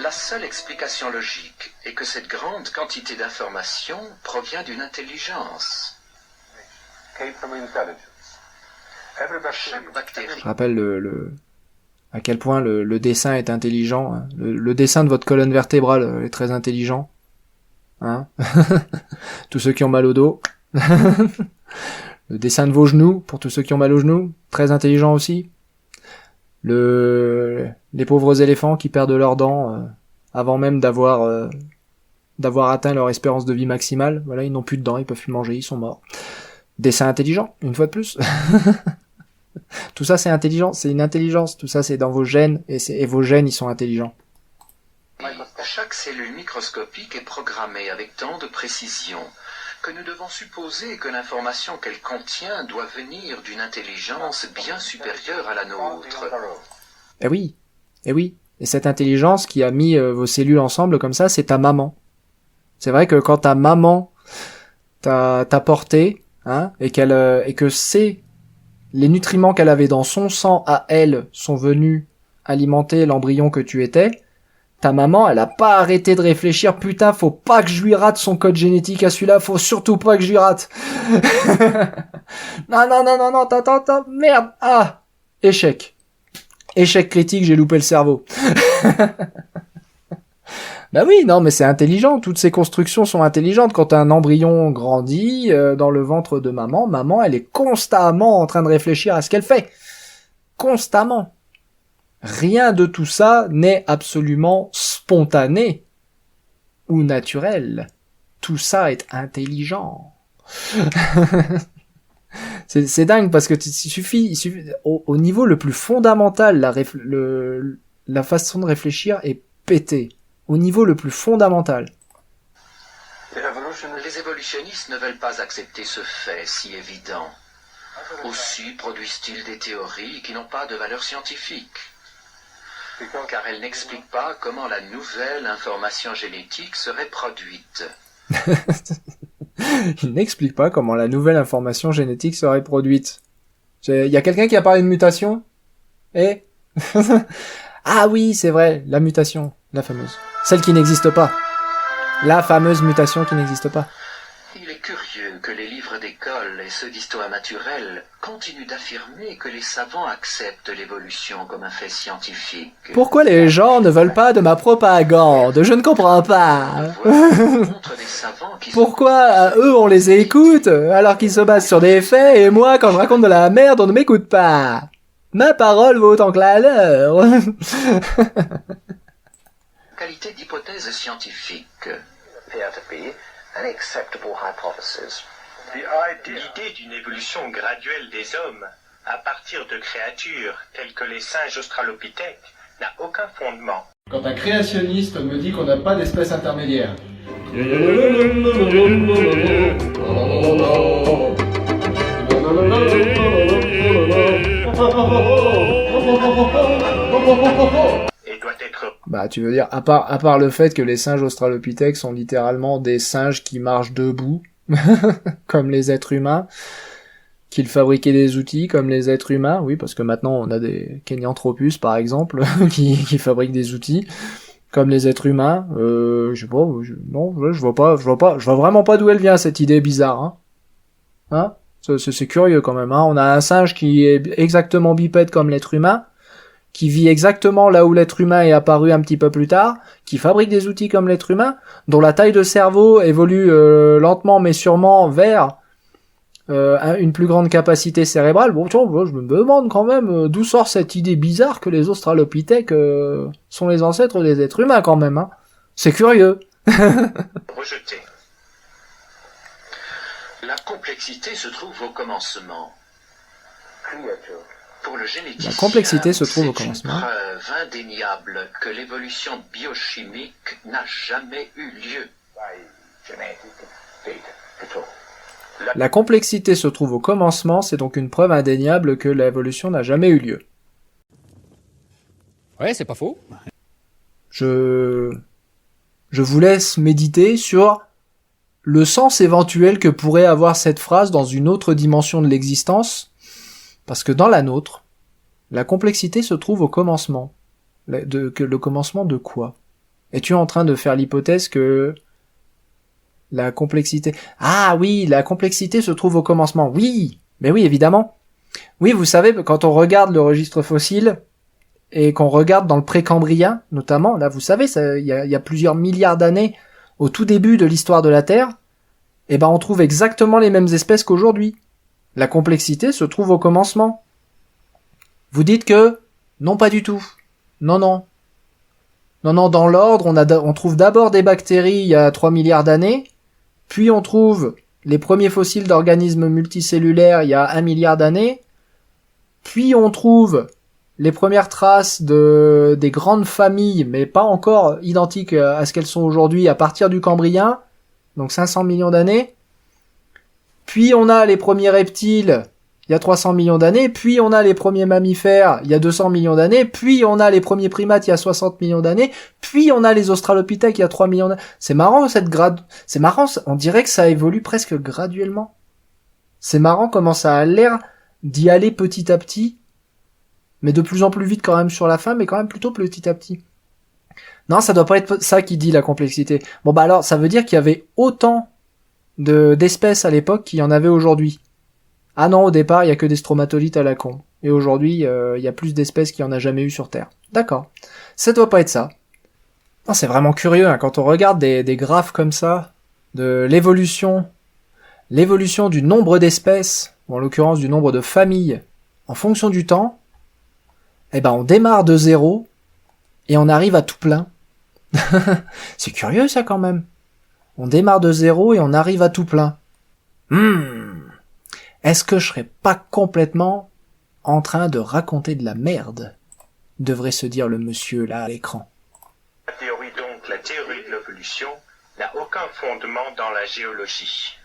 La seule explication logique est que cette grande quantité d'informations provient d'une intelligence. Chaque bactérie... Je rappelle à quel point le dessin est intelligent. Hein. Le dessin de votre colonne vertébrale est très intelligent. Hein. Tous ceux qui ont mal au dos. Le dessin de vos genoux, pour tous ceux qui ont mal aux genoux, très intelligent aussi. Les pauvres éléphants qui perdent leurs dents avant même d'avoir atteint leur espérance de vie maximale. Voilà, ils n'ont plus de dents, ils peuvent plus manger, ils sont morts. Dessin intelligent, une fois de plus. Tout ça c'est intelligent, c'est une intelligence. Tout ça c'est dans vos gènes et vos gènes ils sont intelligents. Chaque cellule microscopique est programmée avec tant de précision que nous devons supposer que l'information qu'elle contient doit venir d'une intelligence bien supérieure à la nôtre. Eh oui. Et cette intelligence qui a mis vos cellules ensemble comme ça, c'est ta maman. C'est vrai que quand ta maman t'a porté, hein, et que les nutriments qu'elle avait dans son sang à elle sont venus alimenter l'embryon que tu étais, ta maman, elle a pas arrêté de réfléchir, putain, faut pas que je lui rate son code génétique à celui-là, faut surtout pas que je lui rate. Non, attends, merde, échec. Échec critique, j'ai loupé le cerveau. Oui, non, mais c'est intelligent, toutes ces constructions sont intelligentes. Quand un embryon grandit dans le ventre de maman, elle est constamment en train de réfléchir à ce qu'elle fait. Constamment. Rien de tout ça n'est absolument spontané ou naturel. Tout ça est intelligent. C'est dingue parce que il suffit au niveau le plus fondamental, la façon de réfléchir est pétée. Au niveau le plus fondamental. Les évolutionnistes ne veulent pas accepter ce fait si évident. Aussi produisent-ils des théories qui n'ont pas de valeur scientifique. Car elles n'expliquent pas comment la nouvelle information génétique serait produite. Il n'explique pas comment la nouvelle information génétique serait produite. Il y a quelqu'un qui a parlé de mutation? Ah oui, c'est vrai, la mutation, la fameuse. Celle qui n'existe pas. La fameuse mutation qui n'existe pas. Il est curieux que les livres d'école et ceux d'histoire naturelle continuent d'affirmer que les savants acceptent l'évolution comme un fait scientifique. Pourquoi les gens ne veulent pas de ma propagande? Je ne comprends pas. Pourquoi eux on les écoute alors qu'ils se basent sur des faits et moi quand je raconte de la merde on ne m'écoute pas? Ma parole vaut autant que la leur. Qualité d'hypothèse scientifique. L'idée d'une évolution graduelle des hommes à partir de créatures telles que les singes australopithèques n'a aucun fondement. Quand un créationniste me dit qu'on n'a pas d'espèce intermédiaire. Et doit être... Bah, tu veux dire, à part le fait que les singes australopithèques sont littéralement des singes qui marchent debout, comme les êtres humains, qu'ils fabriquaient des outils comme les êtres humains, oui, parce que maintenant on a des Kenyanthropus par exemple, qui fabriquent des outils, comme les êtres humains, je sais pas, je vois vraiment pas d'où elle vient cette idée bizarre, hein, c'est curieux quand même, hein, on a un singe qui est exactement bipède comme l'être humain, qui vit exactement là où l'être humain est apparu un petit peu plus tard, qui fabrique des outils comme l'être humain, dont la taille de cerveau évolue lentement mais sûrement vers une plus grande capacité cérébrale. Bon, tiens, je me demande quand même d'où sort cette idée bizarre que les australopithèques sont les ancêtres des êtres humains quand même, hein. C'est curieux. rejeté. La complexité se trouve au commencement. Pour le généticien, La complexité se trouve au commencement. C'est une preuve indéniable que l'évolution biochimique n'a jamais eu lieu. La complexité se trouve au commencement, c'est donc une preuve indéniable que l'évolution n'a jamais eu lieu. Ouais, c'est pas faux. Je vous laisse méditer sur le sens éventuel que pourrait avoir cette phrase dans une autre dimension de l'existence, parce que dans la nôtre, la complexité se trouve au commencement. Le commencement de quoi? Es-tu en train de faire l'hypothèse que la complexité... Ah oui, la complexité se trouve au commencement. Oui, mais oui, évidemment. Oui, vous savez, quand on regarde le registre fossile, et qu'on regarde dans le précambrien, notamment, là, vous savez, il y a plusieurs milliards d'années, au tout début de l'histoire de la Terre, eh ben, on trouve exactement les mêmes espèces qu'aujourd'hui. La complexité se trouve au commencement. Vous dites que, non, pas du tout. Non, dans l'ordre, on trouve d'abord des bactéries il y a 3 milliards d'années, puis on trouve les premiers fossiles d'organismes multicellulaires il y a 1 milliard d'années, puis on trouve les premières traces des grandes familles, mais pas encore identiques à ce qu'elles sont aujourd'hui, à partir du Cambrien, donc 500 millions d'années, puis on a les premiers reptiles il y a 300 millions d'années, puis on a les premiers mammifères il y a 200 millions d'années, puis on a les premiers primates il y a 60 millions d'années, puis on a les australopithèques il y a 3 millions d'années. C'est marrant c'est marrant, on dirait que ça évolue presque graduellement. C'est marrant comment ça a l'air d'y aller petit à petit, mais de plus en plus vite quand même sur la fin, mais quand même plutôt petit à petit. Non, ça doit pas être ça qui dit la complexité. Bon bah alors, ça veut dire qu'il y avait autant d'espèces à l'époque qu'il y en avait aujourd'hui. Ah non, au départ, il y a que des stromatolites à la con. Et aujourd'hui, il y a plus d'espèces qu'il y en a jamais eu sur Terre. D'accord. Ça doit pas être ça. Non, c'est vraiment curieux, hein, quand on regarde des graphes comme ça, de l'évolution du nombre d'espèces, ou en l'occurrence du nombre de familles, en fonction du temps, eh ben on démarre de zéro, et on arrive à tout plein. C'est curieux ça quand même. On démarre de zéro et on arrive à tout plein. Est-ce que je serais pas complètement en train de raconter de la merde? Devrait se dire le monsieur là à l'écran. La théorie de l'évolution n'a aucun fondement dans la géologie.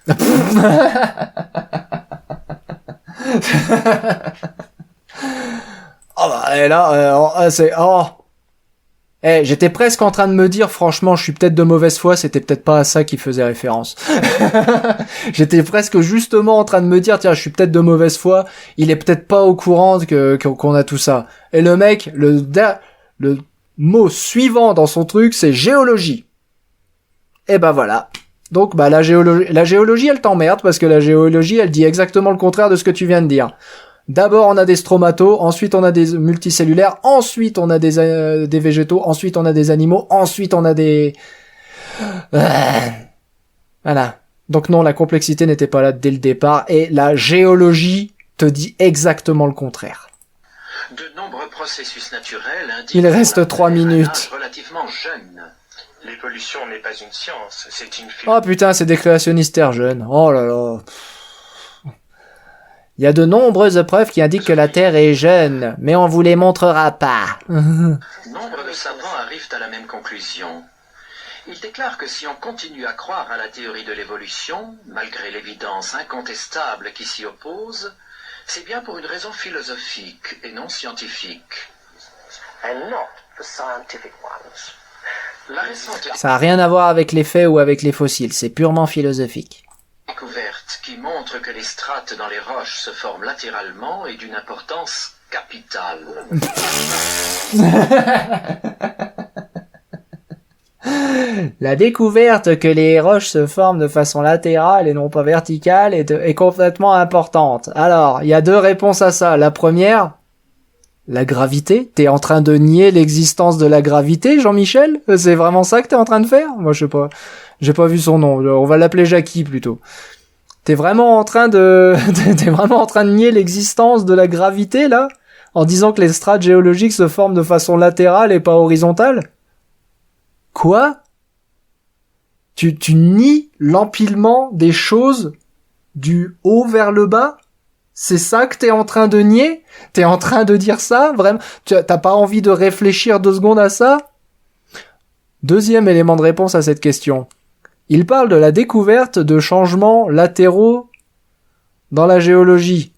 Oh bah et là, c'est... Oh. J'étais presque en train de me dire, franchement, je suis peut-être de mauvaise foi, c'était peut-être pas à ça qu'il faisait référence. J'étais presque justement en train de me dire, tiens, je suis peut-être de mauvaise foi, il est peut-être pas au courant qu'on a tout ça. Et le mec, le mot suivant dans son truc, c'est géologie. Et ben voilà. Donc bah la géologie elle t'emmerde, parce que la géologie elle dit exactement le contraire de ce que tu viens de dire. D'abord on a des stromatos, ensuite on a des multicellulaires, ensuite on a des végétaux, ensuite on a des animaux, ensuite on a des... Voilà. Donc non, la complexité n'était pas là dès le départ, et la géologie te dit exactement le contraire. De nombreux processus naturels indiquent Il reste 3 un minutes. âge relativement jeune. L'évolution n'est pas une science, c'est une Oh putain, c'est des créationnistes jeunes. Oh là là. Il y a de nombreuses preuves qui indiquent que la Terre est jeune, mais on vous les montrera pas. Nombre de savants arrivent à la même conclusion. Ils déclarent que si on continue à croire à la théorie de l'évolution, malgré l'évidence incontestable qui s'y oppose, c'est bien pour une raison philosophique et non scientifique. La récente Ça n'a rien à voir avec les faits ou avec les fossiles, c'est purement philosophique. découverte qui montre que les strates dans les roches se forment latéralement est d'une importance capitale. La découverte que les roches se forment de façon latérale et non pas verticale est complètement importante. Alors, il y a deux réponses à ça. La première, la gravité. T'es en train de nier l'existence de la gravité, Jean-Michel? C'est vraiment ça que t'es en train de faire? Moi, je sais pas. J'ai pas vu son nom. On va l'appeler Jackie plutôt. T'es vraiment en train de nier l'existence de la gravité, là? En disant que les strates géologiques se forment de façon latérale et pas horizontale? Quoi? Tu nies l'empilement des choses du haut vers le bas? C'est ça que t'es en train de nier? T'es en train de dire ça? Vraiment? T'as pas envie de réfléchir 2 secondes à ça? Deuxième élément de réponse à cette question. Il parle de la découverte de changements latéraux dans la géologie.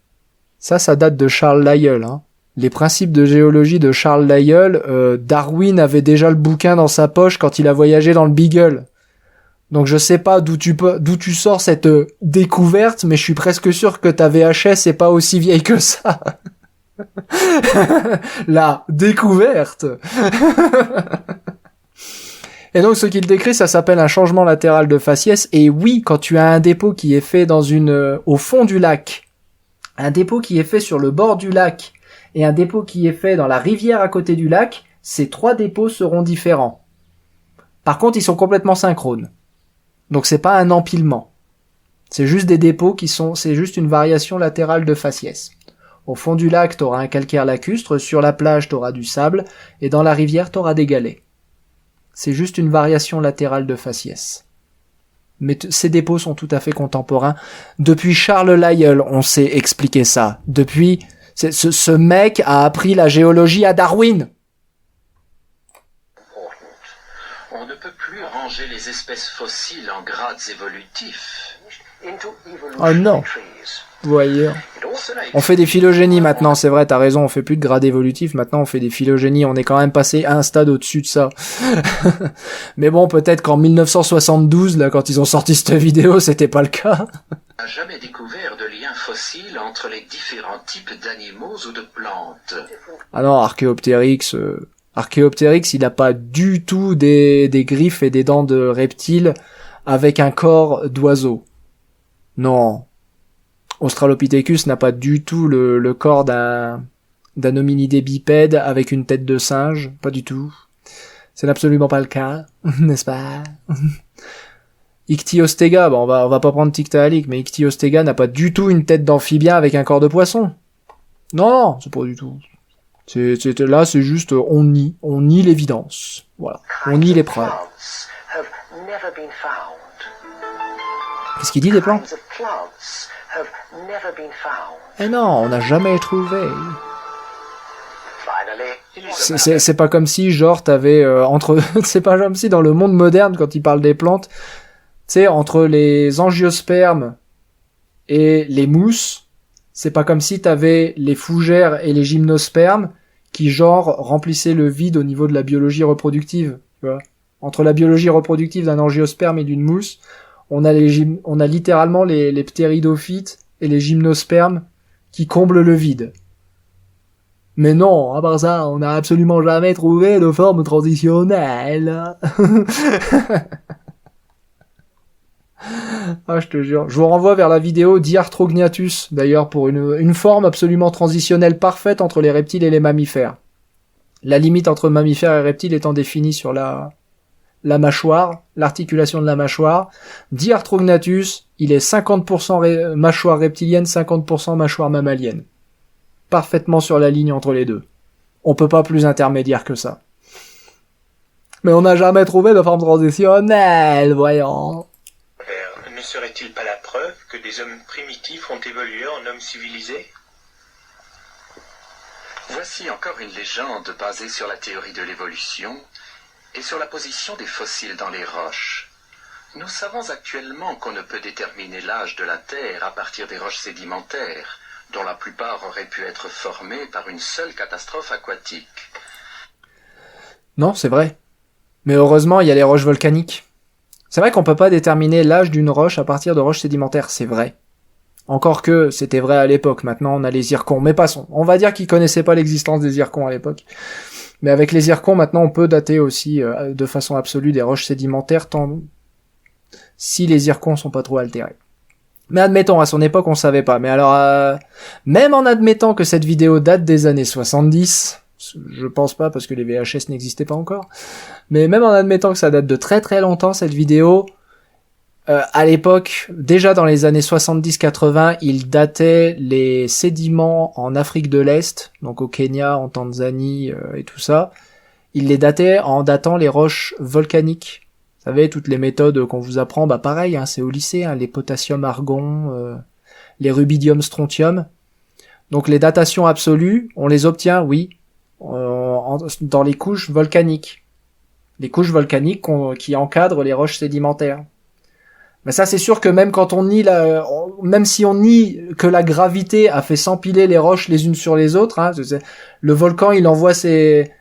Ça date de Charles Lyell, hein. Les principes de géologie de Charles Lyell, Darwin avait déjà le bouquin dans sa poche quand il a voyagé dans le Beagle. Donc je sais pas d'où tu sors cette découverte, mais je suis presque sûr que ta VHS est pas aussi vieille que ça. La découverte. Et donc ce qu'il décrit, ça s'appelle un changement latéral de faciès. Et oui, quand tu as un dépôt qui est fait au fond du lac, un dépôt qui est fait sur le bord du lac, et un dépôt qui est fait dans la rivière à côté du lac, ces 3 dépôts seront différents. Par contre, ils sont complètement synchrones. Donc c'est pas un empilement. C'est juste des dépôts c'est juste une variation latérale de faciès. Au fond du lac, t'auras un calcaire lacustre, sur la plage, t'auras du sable, et dans la rivière, t'auras des galets. C'est juste une variation latérale de faciès. Mais ces dépôts sont tout à fait contemporains. Depuis Charles Lyell, on sait expliquer ça. Depuis... Ce mec a appris la géologie à Darwin. On ne peut plus ranger les espèces fossiles en grades évolutifs. Oh non. Voyez. On fait des phylogénies maintenant, c'est vrai, t'as raison, on fait plus de grades évolutifs, maintenant on fait des phylogénies, on est quand même passé un stade au-dessus de ça. Mais bon, peut-être qu'en 1972, là, quand ils ont sorti cette vidéo, c'était pas le cas. On n'a jamais découvert de lien fossile entre les différents types d'animaux ou de plantes. Ah non, Archéoptérix, il a pas du tout des griffes et des dents de reptiles avec un corps d'oiseau. Non. Australopithecus n'a pas du tout le corps d'un hominidé bipède avec une tête de singe, pas du tout. C'est absolument pas le cas, n'est-ce pas? Ichthyostega, bon, on va pas prendre Tiktaalik, mais Ichthyostega n'a pas du tout une tête d'amphibien avec un corps de poisson. Non, c'est pas du tout. Là, c'est juste, on nie l'évidence. Voilà. On nie les preuves. Qu'est-ce qu'il dit des plantes? Eh non, on n'a jamais trouvé. C'est pas comme si, genre, t'avais c'est pas comme si dans le monde moderne, quand il parle des plantes, tu sais, entre les angiospermes et les mousses, c'est pas comme si t'avais les fougères et les gymnospermes qui, genre, remplissaient le vide au niveau de la biologie reproductive, tu vois. Entre la biologie reproductive d'un angiosperme et d'une mousse, on a littéralement les ptéridophytes et les gymnospermes qui comblent le vide. Mais non, à part ça, on n'a absolument jamais trouvé de forme transitionnelle. Ah, je te jure. Je vous renvoie vers la vidéo d'Arthrognathus, d'ailleurs, pour une forme absolument transitionnelle parfaite entre les reptiles et les mammifères. La limite entre mammifères et reptiles étant définie sur la mâchoire, l'articulation de la mâchoire. D'Arthrognathus, il est 50% mâchoire reptilienne, 50% mâchoire mammalienne. Parfaitement sur la ligne entre les deux. On peut pas plus intermédiaire que ça. Mais on n'a jamais trouvé de forme transitionnelle, voyons. ne serait-il pas la preuve que des hommes primitifs ont évolué en hommes civilisés? Voici encore une légende basée sur la théorie de l'évolution et sur la position des fossiles dans les roches. Nous savons actuellement qu'on ne peut déterminer l'âge de la Terre à partir des roches sédimentaires, dont la plupart auraient pu être formées par une seule catastrophe aquatique. Non, c'est vrai. Mais heureusement, il y a les roches volcaniques. C'est vrai qu'on peut pas déterminer l'âge d'une roche à partir de roches sédimentaires, c'est vrai. Encore que c'était vrai à l'époque, maintenant on a les zircons. Mais passons, on va dire qu'ils connaissaient pas l'existence des zircons à l'époque. Mais avec les zircons, maintenant on peut dater aussi de façon absolue des roches sédimentaires, tant si les zircons sont pas trop altérés. Mais admettons, à son époque on savait pas. Mais alors, même en admettant que cette vidéo date des années 70... je pense pas parce que les VHS n'existaient pas encore, mais même en admettant que ça date de très très longtemps cette vidéo, à l'époque, déjà dans les années 70-80, il datait les sédiments en Afrique de l'Est, donc au Kenya, en Tanzanie et tout ça, il les datait en datant les roches volcaniques. Vous savez, toutes les méthodes qu'on vous apprend, bah pareil, hein, c'est au lycée, hein, les potassium-argon, les rubidium-strontium. Donc les datations absolues, on les obtient, oui, dans les couches volcaniques. Les couches volcaniques qui encadrent les roches sédimentaires. Mais ça, c'est sûr que même quand on nie même si on nie que la gravité a fait s'empiler les roches les unes sur les autres, hein, le volcan, il envoie ses...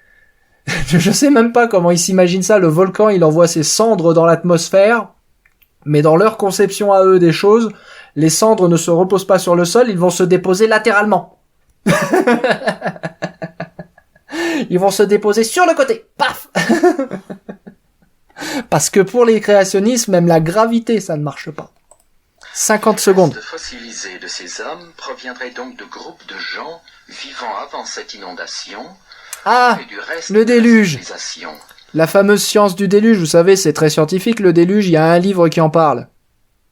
je sais même pas comment il s'imagine ça, le volcan, il envoie ses cendres dans l'atmosphère, mais dans leur conception à eux des choses, les cendres ne se reposent pas sur le sol, ils vont se déposer latéralement. Ils vont se déposer sur le côté. Paf. Parce que pour les créationnistes, même la gravité, ça ne marche pas. 50 secondes. Les restes fossilisés de ces hommes proviendraient donc de groupes de gens vivant avant cette inondation. Ah, et du reste le déluge. De la civilisation. La fameuse science du déluge, vous savez, c'est très scientifique, le déluge, il y a un livre qui en parle.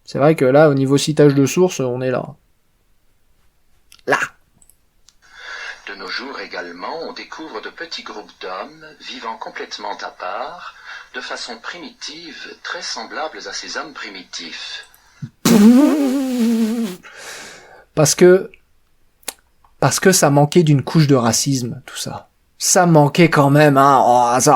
C'est vrai que là, au niveau citage de source, on est là. Là. De nos jours également, on découvre de petits groupes d'hommes vivant complètement à part, de façon primitive, très semblables à ces hommes primitifs. Parce que ça manquait d'une couche de racisme, tout ça. Ça manquait quand même, hein. Oh, ça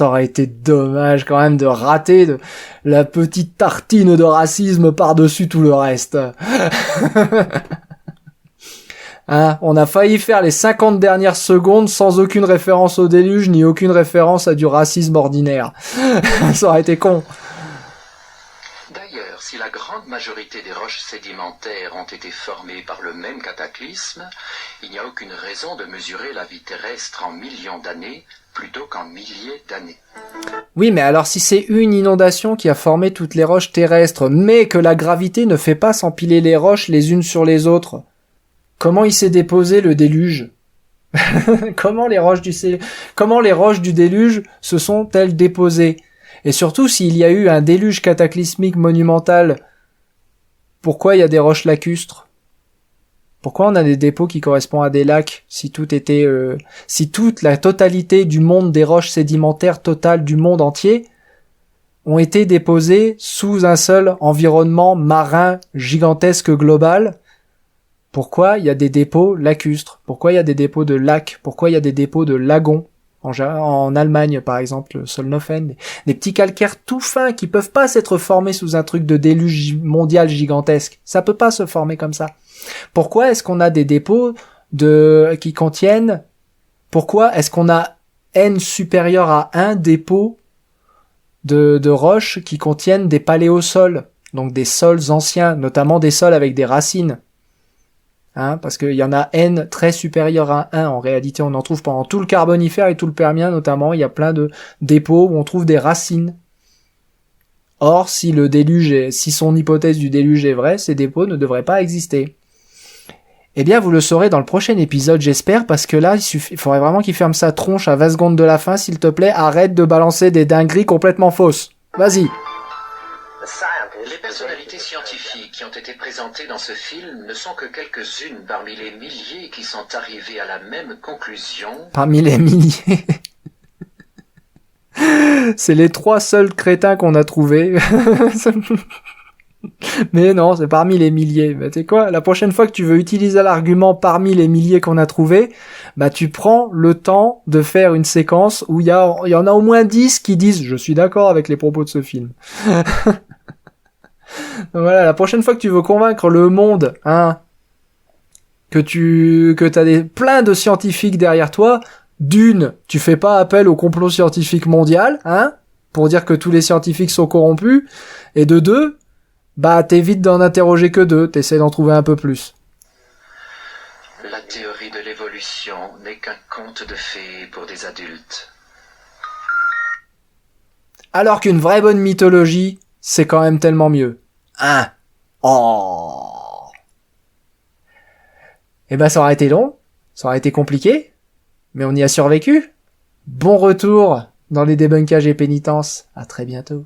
aurait été dommage quand même de rater la petite tartine de racisme par-dessus tout le reste. Hein, on a failli faire les 50 dernières secondes sans aucune référence au déluge ni aucune référence à du racisme ordinaire. Ça aurait été con. D'ailleurs, si la grande majorité des roches sédimentaires ont été formées par le même cataclysme, il n'y a aucune raison de mesurer la vie terrestre en millions d'années plutôt qu'en milliers d'années. Oui, mais alors si c'est une inondation qui a formé toutes les roches terrestres, mais que la gravité ne fait pas s'empiler les roches les unes sur les autres, comment il s'est déposé le déluge? Comment les roches du déluge se sont-elles déposées? Et surtout, s'il y a eu un déluge cataclysmique monumental, pourquoi il y a des roches lacustres? Pourquoi on a des dépôts qui correspondent à des lacs si toute la totalité du monde des roches sédimentaires totales du monde entier ont été déposées sous un seul environnement marin gigantesque global? Pourquoi il y a des dépôts lacustres? Pourquoi il y a des dépôts de lacs? Pourquoi il y a des dépôts de lagons? En Allemagne, par exemple, Solnhofen, des petits calcaires tout fins qui peuvent pas s'être formés sous un truc de déluge mondial gigantesque. Ça peut pas se former comme ça. Pourquoi est-ce qu'on a des dépôts qui contiennent... Pourquoi est-ce qu'on a n supérieur à 1 dépôt de roches qui contiennent des paléosols, donc des sols anciens, notamment des sols avec des racines? Hein, parce qu'il y en a n très supérieur à 1, en réalité on en trouve pendant tout le Carbonifère et tout le Permien notamment, il y a plein de dépôts où on trouve des racines. Or, si son hypothèse du déluge est vraie, ces dépôts ne devraient pas exister. Eh bien, vous le saurez dans le prochain épisode, j'espère, parce que là, il faudrait vraiment qu'il ferme sa tronche à 20 secondes de la fin, s'il te plaît, arrête de balancer des dingueries complètement fausses. Vas-y. Les personnalités scientifiques qui ont été présentées dans ce film ne sont que quelques-unes parmi les milliers qui sont arrivées à la même conclusion. Parmi les milliers. C'est les 3 seuls crétins qu'on a trouvés. Mais non, c'est parmi les milliers. Bah, tu sais quoi, la prochaine fois que tu veux utiliser l'argument parmi les milliers qu'on a trouvé, bah, tu prends le temps de faire une séquence où il y en a au moins 10 qui disent « Je suis d'accord avec les propos de ce film. » Donc voilà, la prochaine fois que tu veux convaincre le monde, hein, que t'as plein de scientifiques derrière toi, d'une, tu fais pas appel au complot scientifique mondial, hein, pour dire que tous les scientifiques sont corrompus, et de deux, bah t'évites d'en interroger que deux, t'essaies d'en trouver un peu plus. La théorie de l'évolution n'est qu'un conte de fées pour des adultes. Alors qu'une vraie bonne mythologie, c'est quand même tellement mieux. Hein? Oh! Eh ben ça aurait été long, ça aurait été compliqué, mais on y a survécu. Bon retour dans les débunkages et pénitences. À très bientôt.